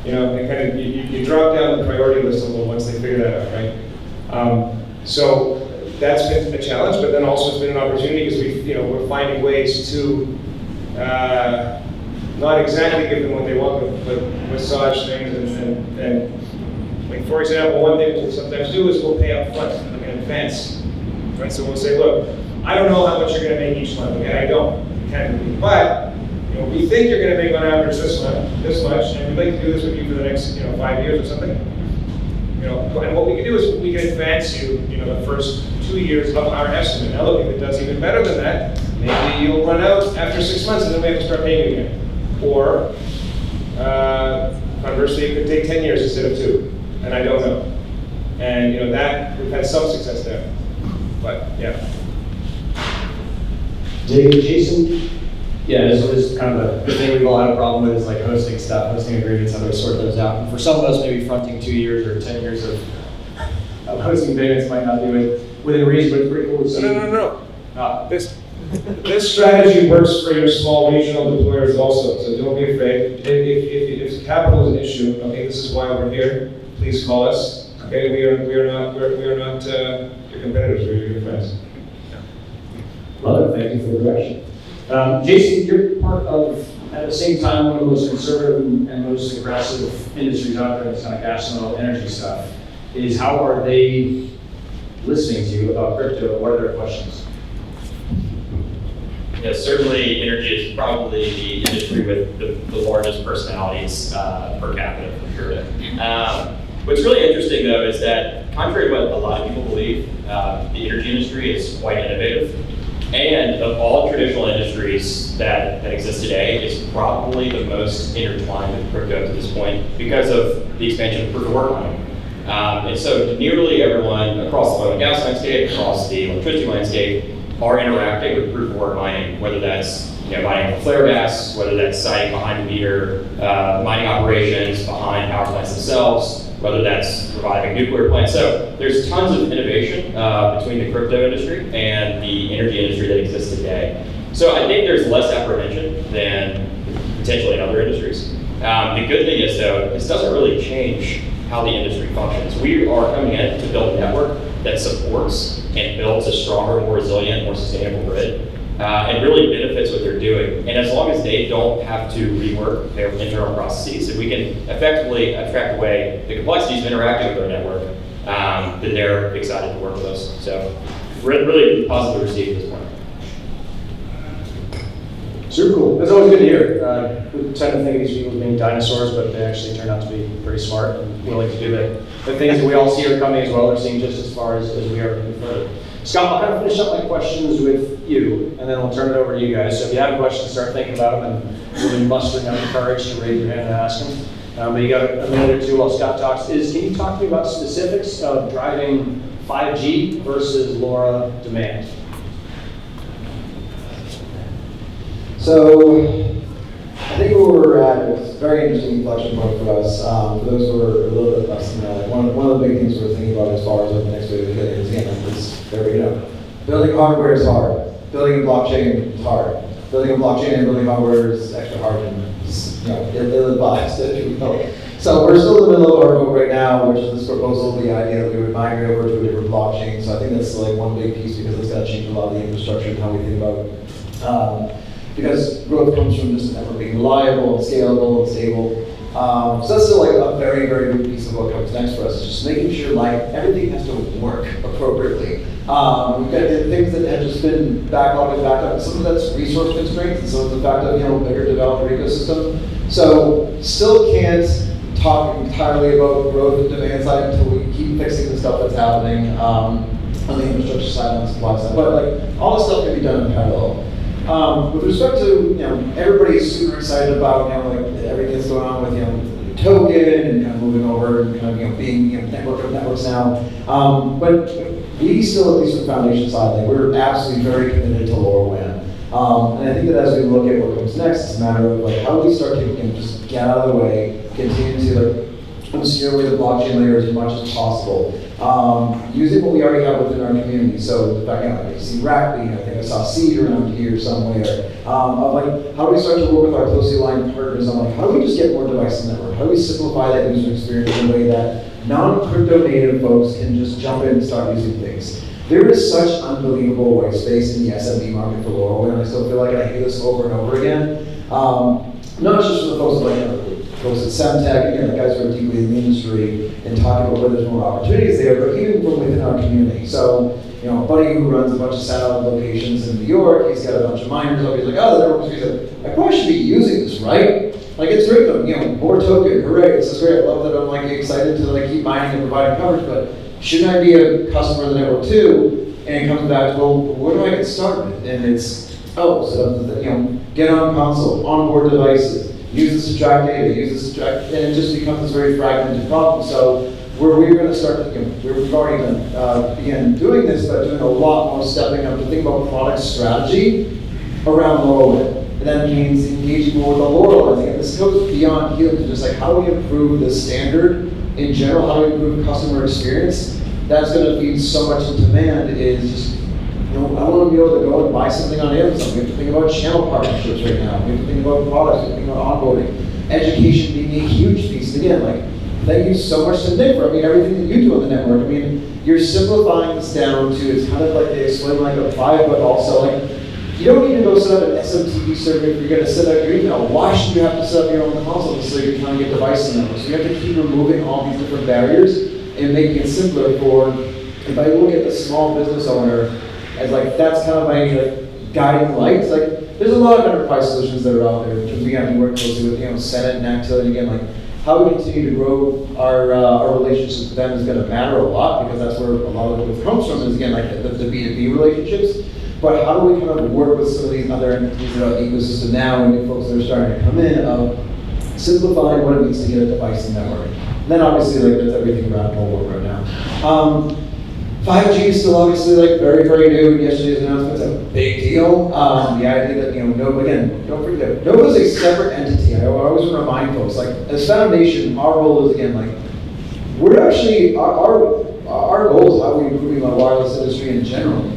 You drop down the priority list a little once they figure that out, right? So that's been a challenge, but then also it's been an opportunity because we're finding ways to not exactly give them what they want, but massage things and for example, one thing we'll sometimes do is we'll pay up front in advance, right? So we'll say, look, I don't know how much you're going to make each month. Okay, I don't, but we think you're going to make on average this much, and we'd like to do this with you for the next 5 years or something. And what we can do is we can advance you, the first 2 years of our estimate. Now look, if it does even better than that, maybe you'll run out after 6 months and then we have to start paying you again. Or conversely, it could take 10 years instead of 2, and I don't know. And that we've had some success there, but yeah. Jason? Yeah, this is kind of the thing we've all had a problem with is like hosting stuff, hosting agreements, how do we sort those out? And for some of us, maybe fronting 2 years or 10 years of hosting agreements might not do it within reason, but it's pretty cool to see. No. This strategy works for your small regional deployers also, so don't be afraid. If capital is an issue, okay, this is why we're here. Please call us. Okay, we are not your competitors. We're your friends. Love it. Thank you for the direction. Jason, you're part of, at the same time, one of the most conservative and most aggressive industries out there, this kind of gas and oil energy stuff. Is how are they listening to you about crypto? What are their questions? Yeah, certainly energy is probably the industry with the largest personalities per capita, for sure. What's really interesting, though, is that contrary to what a lot of people believe, the energy industry is quite innovative. And of all traditional industries that exist today, it's probably the most intertwined with crypto to this point because of the expansion of proof of work mining. And so nearly everyone across the oil and gas landscape, across the electricity landscape, are interacting with proof of work mining, whether that's mining flare gas, whether that's siting behind the meter, mining operations behind power plants themselves, whether that's reviving nuclear plants. So there's tons of innovation between the crypto industry and the energy industry that exists today. So I think there's less apprehension than potentially in other industries. The good thing is, though, this doesn't really change how the industry functions. We are coming in to build a network that supports and builds a stronger, more resilient, more sustainable grid, and really benefits what they're doing. And as long as they don't have to rework their internal processes, if we can effectively abstract away the complexities of interacting with our network, then they're excited to work with us. So really positively received at this point. Super cool. It's always good to hear. We tend to think of these people as being dinosaurs, but they actually turn out to be pretty smart and willing to do the things that we all see are coming as well. They're seeing just as far as we are moving further. Scott, I'll kind of finish up my questions with you, and then we'll turn it over to you guys. So if you have questions, start thinking about them, and we'll be mustering up the courage to raise your hand and ask them. But you got a minute or two while Scott talks. Can you talk to me about specifics of driving 5G versus LoRa demand? So I think where we're at is a very interesting inflection point for us. For those who are a little bit less familiar, one of the big things we're thinking about as far as the next wave of Helium is, there we go. Building hardware is hard. Building a blockchain is hard. Building a blockchain and building hardware is extra hard and ill-advised, if you will. So we're still in the middle of our vote right now, which is this proposal, the idea that we would migrate over to a different blockchain. So I think that's like one big piece because it's got to change a lot of the infrastructure and how we think about because growth comes from just the network being reliable and scalable and stable. So that's still like a very, very big piece of what comes next for us, is just making sure like everything has to work appropriately. We've got things that have just been backlogged and backed up. Some of that's resource constraints, and some of the fact of bigger developer ecosystem. So still can't talk entirely about growth and demand side until we keep fixing the stuff that's happening on the infrastructure side, on the supply side. But like all this stuff can be done in parallel. With respect to everybody's super excited about like everything that's going on with token and kind of moving over and kind of being network of networks now. But we still, at least from the foundation side, like we're absolutely very committed to LoRaWAN. And I think that as we look at what comes next, it's a matter of like how do we start to just get out of the way, continue to obscure away the blockchain layer as much as possible. Using what we already have within our community. So the fact I see Rackby, I think I saw Seed around here somewhere. Of like, how do we start to work with our closely aligned partners on like, how do we just get more devices in the network? How do we simplify that user experience in a way that non-crypto native folks can just jump in and start using things? There is such unbelievable white space in the SMB market for LoRaWAN, and I still feel like I hear this over and over again. Not just for the folks folks at Semtech, again, the guys who are deeply in the industry and talking about where there's more opportunities there, but even from within our community. So, a buddy who runs a bunch of satellite locations in New York, he's got a bunch of miners up, he's like, oh, the network is I probably should be using this, right? Like, it's great, more token, hooray, this is great. I love that I'm like excited to like keep mining and providing coverage, but shouldn't I be a customer of the network too? And it comes back to, well, where do I get started? And it's oh, so get on console, onboard devices, use this to track data, use this to track, and it just becomes this very fragmented problem. So where we're going to start, we've already began doing this, but doing a lot more stepping up to think about product strategy around LoRaWAN. And that means engaging more with the LoRaWAN. And this goes beyond Helium to just like how do we improve the standard in general, how do we improve customer experience. That's going to feed so much of demand is just, I want to be able to go and buy something on Amazon. We have to think about channel partnerships right now. We have to think about products, we have to think about onboarding. Education being a huge piece. And again, thank you so much to Nick for everything that you do on the network. You're simplifying this down to, it's kind of like they explain like a vibe, but also you don't need to go set up an SMTP server if you're going to set up your email. Why should you have to set up your own console so you can kind of get devices in them? So you have to keep removing all these different barriers and making it simpler for, if I look at the small business owner, as that's kind of my guiding light. There's a lot of enterprise solutions that are out there. In terms of, again, we work closely with Senate and Actil, and again, how we continue to grow our relationships with them is going to matter a lot because that's where a lot of it comes from. Is again the B2B relationships. But how do we kind of work with some of these other entities that are in the ecosystem now and the folks that are starting to come in of simplifying what it means to get a device in network. And then obviously that's everything around mobile right now. 5G is still obviously very, very new, and yesterday's announcement's a big deal. The idea that, again, don't forget, Nova's a separate entity. I always want to remind folks, as Foundation, our role is, again, we're actually, our goal is how we improve the wireless industry in general.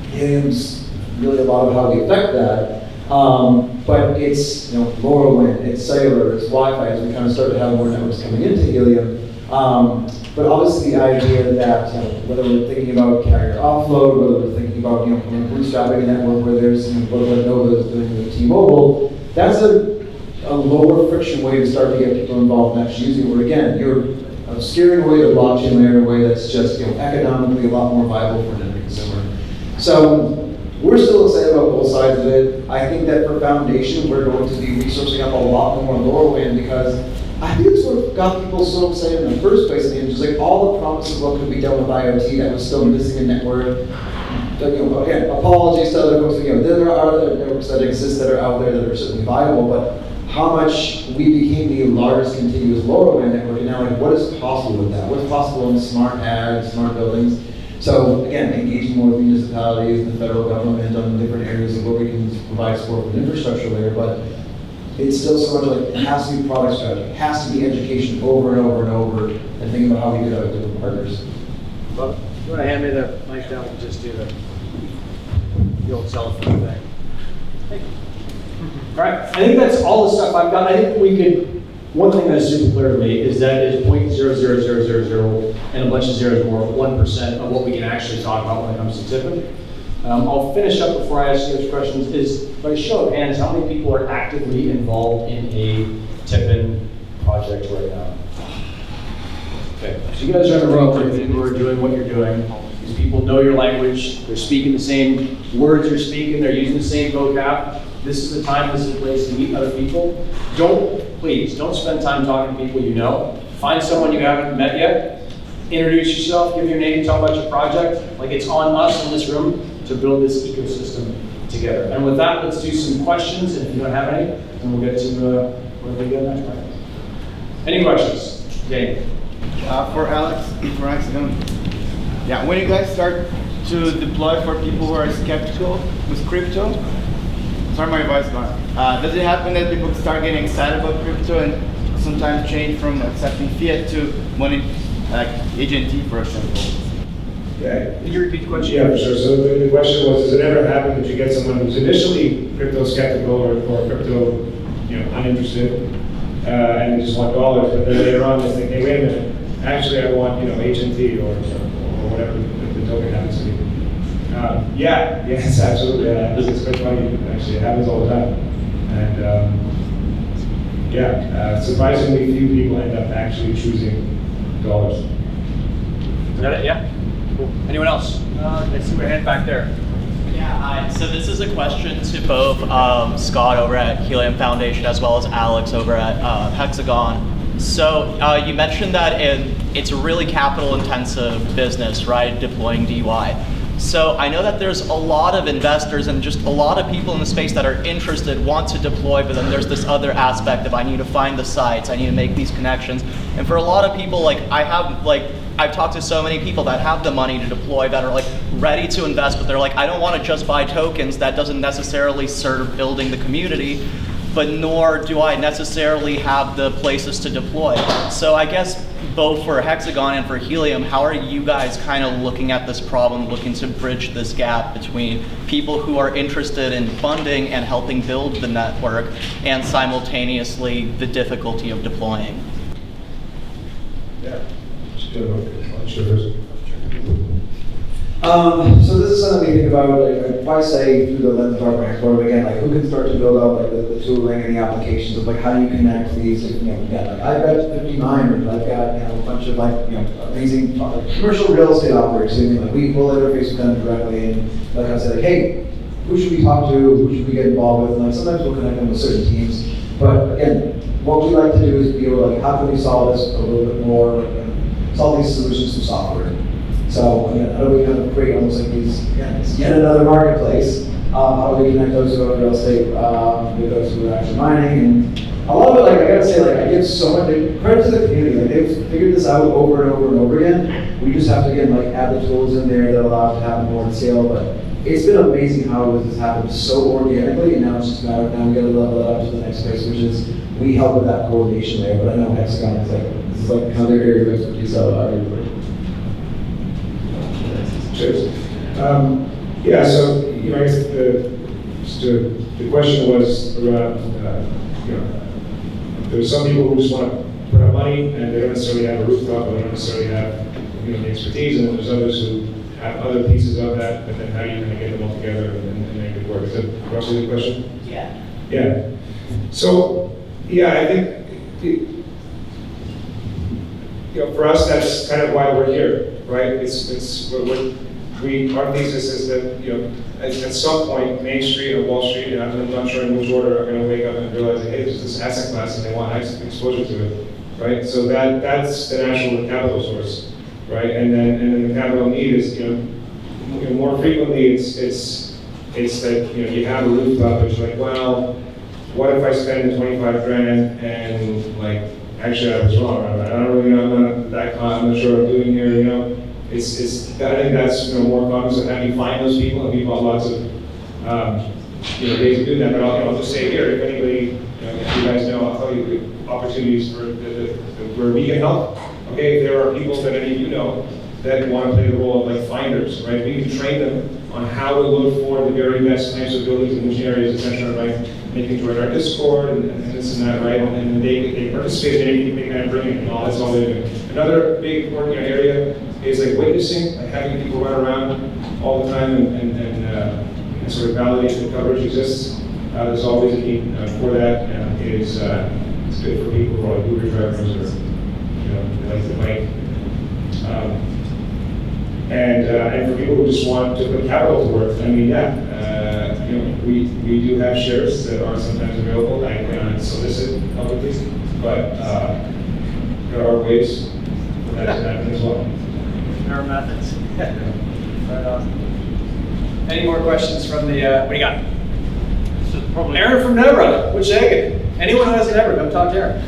Helium's really a lot of how we affect that. But it's, LoRaWAN, it's cellular, it's Wi-Fi, as we kind of start to have more networks coming into Helium. But obviously the idea that whether we're thinking about carrier offload, whether we're thinking about bootstrapping a network where there's what Nova is doing with T-Mobile, that's a lower friction way to start to get people involved in actually using it. Where again, you're steering away the blockchain layer in a way that's just economically a lot more viable for an end consumer. So we're still excited about both sides of it. I think that for Foundation, we're going to be resourcing up a lot more LoRaWAN because I think it's what got people so excited in the first place. And just all the promises of what could be done with IoT that was still missing in network. Again, apologies to other folks. There are other networks that exist that are out there that are certainly viable, but how much we became the largest continuous LoRaWAN network, and now what is possible with that? What's possible in smart ag, smart buildings? So again, engaging more with municipalities and the federal government on different areas of where we can provide support with an infrastructure layer, but it's still so much it has to be product strategy, it has to be education over and over and over, and think about how we do that with different partners. Well, you want to hand me the mic down and just do the old cell phone thing? Thank you. All right, I think that's all the stuff I've got. I think we could, one thing that's super clear to me is that it is 0.00000 and a bunch of zeros more, 1% of what we can actually talk about when it comes to TIPIN. I'll finish up before I ask you those questions. Is by show of hands, how many people are actively involved in a TIPIN project right now? Okay, so you guys are in a row who are doing what you're doing. These people know your language. They're speaking the same words you're speaking. They're using the same vocab. This is the time, this is the place to meet other people. Please, don't spend time talking to people you know. Find someone you haven't met yet. Introduce yourself, give your name, talk about your project. It's on us in this room to build this ecosystem together. And with that, let's do some questions. And if you don't have any, then we'll get to where we go next. Right? Any questions? Dave. For Alex, when you guys start to deploy for people who are skeptical with crypto, sorry my voice gone. Does it happen that people start getting excited about crypto and sometimes change from accepting fiat to money, like AGNT for example? Yeah. Can you repeat the question? Yeah, for sure. So the question was, does it ever happen that you get someone who's initially crypto skeptical or crypto, uninterested, and they just want dollars, but then later on they think, hey, wait a minute, actually I want, AT&T or whatever the token happens to be. Yes, absolutely. It's quite funny. Actually, it happens all the time. And surprisingly few people end up actually choosing dollars. Is that it? Yeah. Cool. Anyone else? Let's see your hand back there. Yeah, hi. So this is a question to both Scott over at Helium Foundation as well as Alex over at Hexagon. So you mentioned that it's a really capital intensive business, right, deploying DY. So I know that there's a lot of investors and just a lot of people in the space that are interested, want to deploy, but then there's this other aspect of I need to find the sites, I need to make these connections. And for a lot of people, I've talked to so many people that have the money to deploy, that are ready to invest, but they're like, I don't want to just buy tokens. That doesn't necessarily serve building the community, but nor do I necessarily have the places to deploy. So I guess both for Hexagon and for Helium, how are you guys kind of looking at this problem, looking to bridge this gap between people who are interested in funding and helping build the network, and simultaneously the difficulty of deploying? Yeah. So this is something we think about, like, why say through the lens of our grant program again, like who can start to build out the tooling and the applications of how do you connect these, again, I've got 50 miners, I've got a bunch of amazing commercial real estate operators, we will interface with them directly and I say hey, who should we talk to, who should we get involved with, and sometimes we'll connect them with certain teams, but again, what we like to do is be able to how can we solve this a little bit more, solve these solutions through software. So again, how do we kind of create almost these, it's yet another marketplace. How do we connect those who are real estate with those who are actually mining? And a lot of it, I gotta say, I give so much credit to the community. They've figured this out over and over and over again. We just have to again add the tools in there that allow it to happen more at scale. But it's been amazing how this has happened so organically, and now it's just a matter of now we got to level it up to the next phase, which is we help with that coordination there. But I know Hexagon is this is how their area of expertise. Cheers. Yeah, so I guess the question was around, there's some people who just want to put up money and they don't necessarily have a rooftop, or they don't necessarily have the expertise, and then there's others who have other pieces of that, but then how do you kind of get them all together and make it work? Is that roughly the question? Yeah. Yeah. So, yeah, I think for us, that's kind of why we're here, right? Our thesis is that at some point, Main Street or Wall Street, and I'm not sure in which order, are going to wake up and realize, hey, there's this asset class and they want exposure to it, right? So that's the natural capital source, right? And then the capital need is more frequently it's that you have a rooftop, it's like, well, what if I spend 25 grand and actually I was wrong. I don't really know. I'm not sure what I'm doing here. I think that's more common. So how do you find those people? And we've got lots of ways of doing that. But I'll just say here, if anybody, if you guys know, I'll tell you the opportunities for where we can help. Okay, if there are people that any of you know that want to play the role of finders, right? We can train them on how to look for the very best types of buildings in which areas, etc. Right? They can join our Discord and this and that, right? And they participate in anything they kind of bring in, and all that's all they're doing. Another big important area is witnessing, having people run around all the time and sort of validate that coverage exists. There's always a need for that. It's good for people who are Uber drivers or they like to bike. And for people who just want to put capital to work, I mean, we do have shares that are sometimes available. I cannot solicit publicly, but there are ways for that to happen as well. There are methods. Right on. Any more questions from the, what do you got? Aaron from Nebra, which second? Anyone who hasn't ever, come talk to Aaron.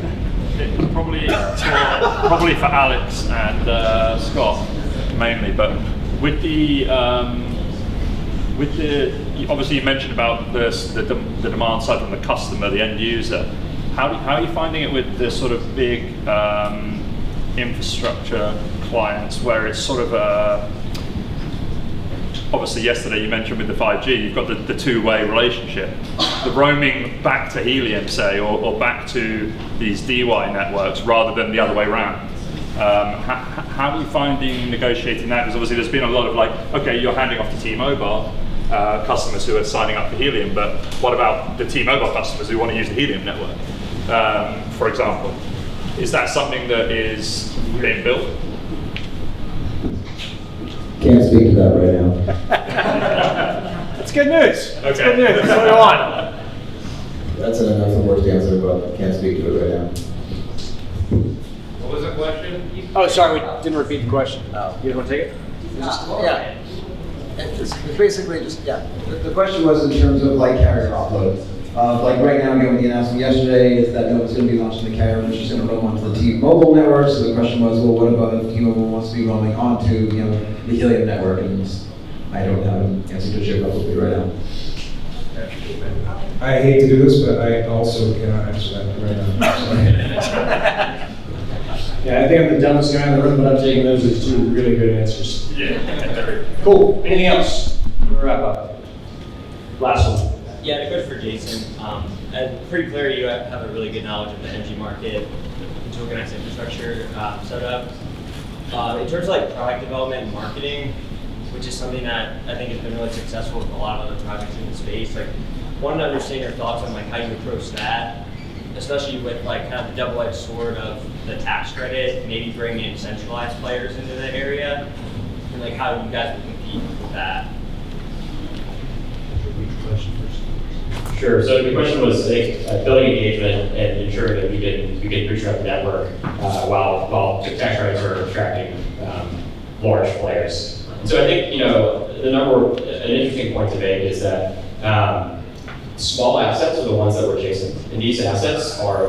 Probably for Alex and Scott mainly, but with the obviously you mentioned about the demand side from the customer, the end user. How are you finding it with the sort of big infrastructure clients where it's sort of obviously yesterday you mentioned with the 5G, you've got the two-way relationship. The roaming back to Helium, say, or back to these DY networks rather than the other way around. How are you finding negotiating that? Because obviously there's been a lot of okay, you're handing off to T-Mobile customers who are signing up for Helium, but what about the T-Mobile customers who want to use the Helium network, for example? Is that something that is being built? Can't speak to that right now. That's good news. Okay. That's good news. That's what I want. That's the worst answer, but can't speak to it right now. What was the question? Oh, sorry, we didn't repeat the question. Oh. You want to take it? Yeah. It's basically just, yeah. The question was in terms of like carrier offload. Like right now, again, the announcement yesterday is that Nova's going to be launching the carrier, which is going to roam onto the T-Mobile network. So the question was, well, what about if T-Mobile wants to be roaming onto, the Helium network? And I don't have an answer to share publicly right now. I hate to do this, but I also cannot answer that right now. Sorry. Yeah, I think I'm the dumbest guy in the room, but I'm taking those as two really good answers. Yeah. Cool. Anything else? We'll wrap up. Last one. Yeah, a question for Jason. Pretty clear you have a really good knowledge of the energy market, the tokenized infrastructure setup. In terms of like product development and marketing, which is something that I think has been really successful with a lot of other projects in the space, like wanted to understand your thoughts on like how you approach that, especially with like kind of the double-edged sword of the tax credit, maybe bringing in centralized players into the area, and like how you guys would compete with that. Sure. So the question was building engagement and ensuring that we can bootstrap the network while tax credits are attracting large players. And so I think an interesting point to make is that small assets are the ones that we're chasing, and these assets are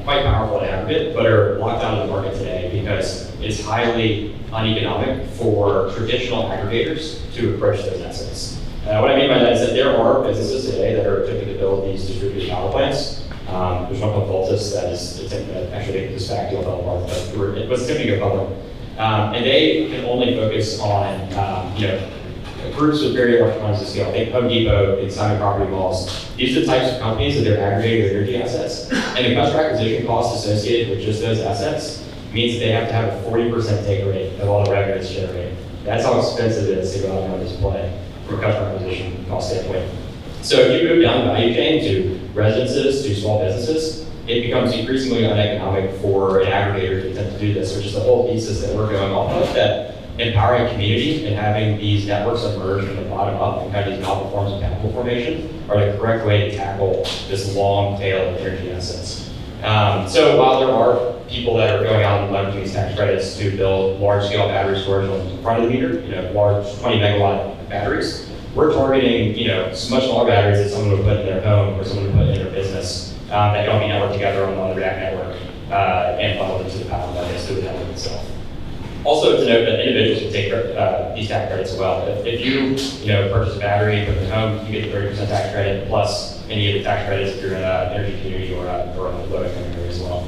quite powerful in aggregate, but are locked out of the market today because it's highly uneconomic for traditional aggregators to approach those assets. What I mean by that is that there are businesses today that are attempting to build these distributed power plants. There's one called Lattice that is attempting to actually make this back deal fell apart, but it was attempting to go public. And they can only focus on groups with very large economies of scale. Think Home Depot, Simon Property Malls. These are the types of companies that they're aggregating their energy assets. And the customer acquisition cost associated with just those assets means that they have to have a 40% take rate of all the revenue that's generated. That's how expensive it is to go out and run this play from a customer acquisition cost standpoint. So if you move down the value chain to residences, to small businesses, it becomes increasingly uneconomic for an aggregator to attempt to do this, which is the whole thesis that we're going off of, that empowering community and having these networks emerge from the bottom up and kind of these novel forms of capital formation are the correct way to tackle this long tail of energy assets. So while there are people that are going out and leveraging these tax credits to build large-scale battery storage on the front of the meter, large 20-megawatt batteries, we're targeting much smaller batteries that someone would put in their home or someone would put in their business that don't be networked together on the React network and funneled into the power markets through the network itself. Also to note that individuals can take these tax credits as well. If you purchase a battery and put it in home, you get the 30% tax credit plus any of the tax credits if you're in an energy community or a low-income area as well.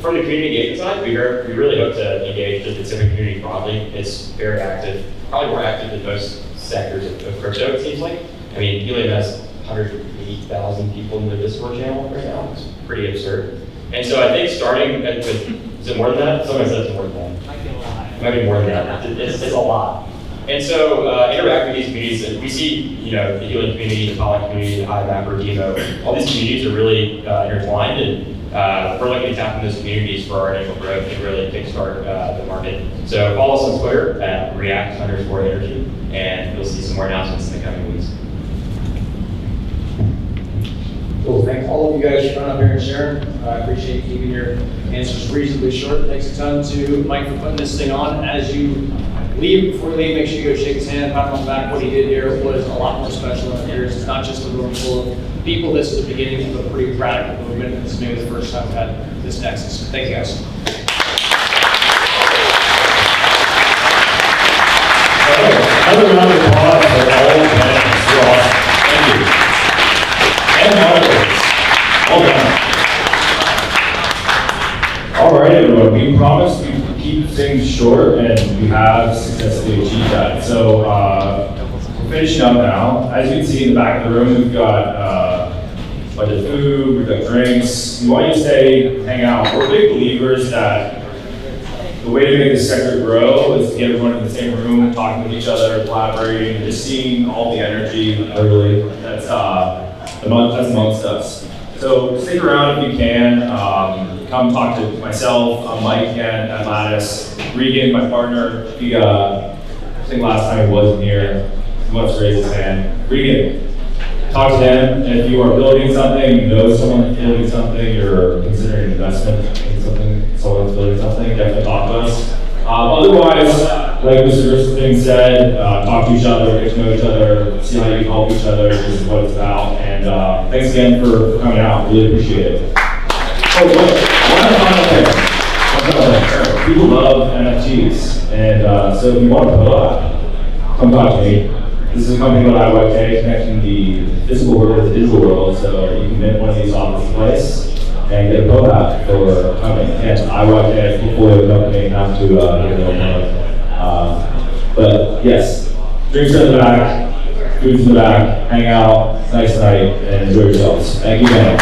From the community engagement side, we really hope to engage the civic community broadly. It's very active, probably more active than most sectors of crypto, it seems like. I mean, Helium has 180,000 people in the Discord channel right now. It's pretty absurd. And so I think starting with, is it more than that? Someone said it's more than that. It might be more than that. It's a lot. And so interact with these communities. We see, the Helium community, the Pollen community, the HiveMapper, Demo, all these communities are really intertwined, and we're looking to tap into those communities for our initial growth and really kickstart the market. So follow us on Twitter at react_energy, and you'll see some more announcements in the coming weeks. Cool. Thank all of you guys for coming up here and sharing. I appreciate keeping your answers reasonably short. Thanks a ton to Mike for putting this thing on. As you leave, before you leave, make sure you go shake his hand, pat him on the back. What he did here was a lot more special than others. It's not just a room full of people. This is the beginning of a pretty radical movement. This is maybe the first time we've had this nexus. Thank you guys. Another round of applause for all the panelists. You're awesome. Thank you. And moderators. Well done. All right, everyone. We promised we would keep things short, and we have successfully achieved that. So, we're finishing up now. As you can see in the back of the room, we've got a bunch of food, we've got drinks. We want you to stay, hang out. We're big believers that the way to make this sector grow is to get everyone in the same room, talking with each other, collaborating, and just seeing all the energy, literally, that's amongst us. So stick around if you can. Come talk to myself. I'm Mike again at Lattice. Regan, my partner, I think last time he wasn't here. He wants to raise his hand. Regan, talk to him. And if you are building something, you know someone that's building something, you're considering investment in something, someone's building something, definitely talk to us. Otherwise, like Mr. Grisling said, talk to each other, get to know each other, see how you can help each other. This is what it's about. And thanks again for coming out. Really appreciate it. Oh, wait. One final thing. People love NFTs. And so if you want to put up, come talk to me. This is a company called IYK, connecting the physical world with the digital world. So you can mint one of these off this place and get a POAP for coming. Again, IYK, portfolio company, not to get no but yes, drinks in the back, food's in the back, hang out, nice night, and enjoy yourselves. Thank you again.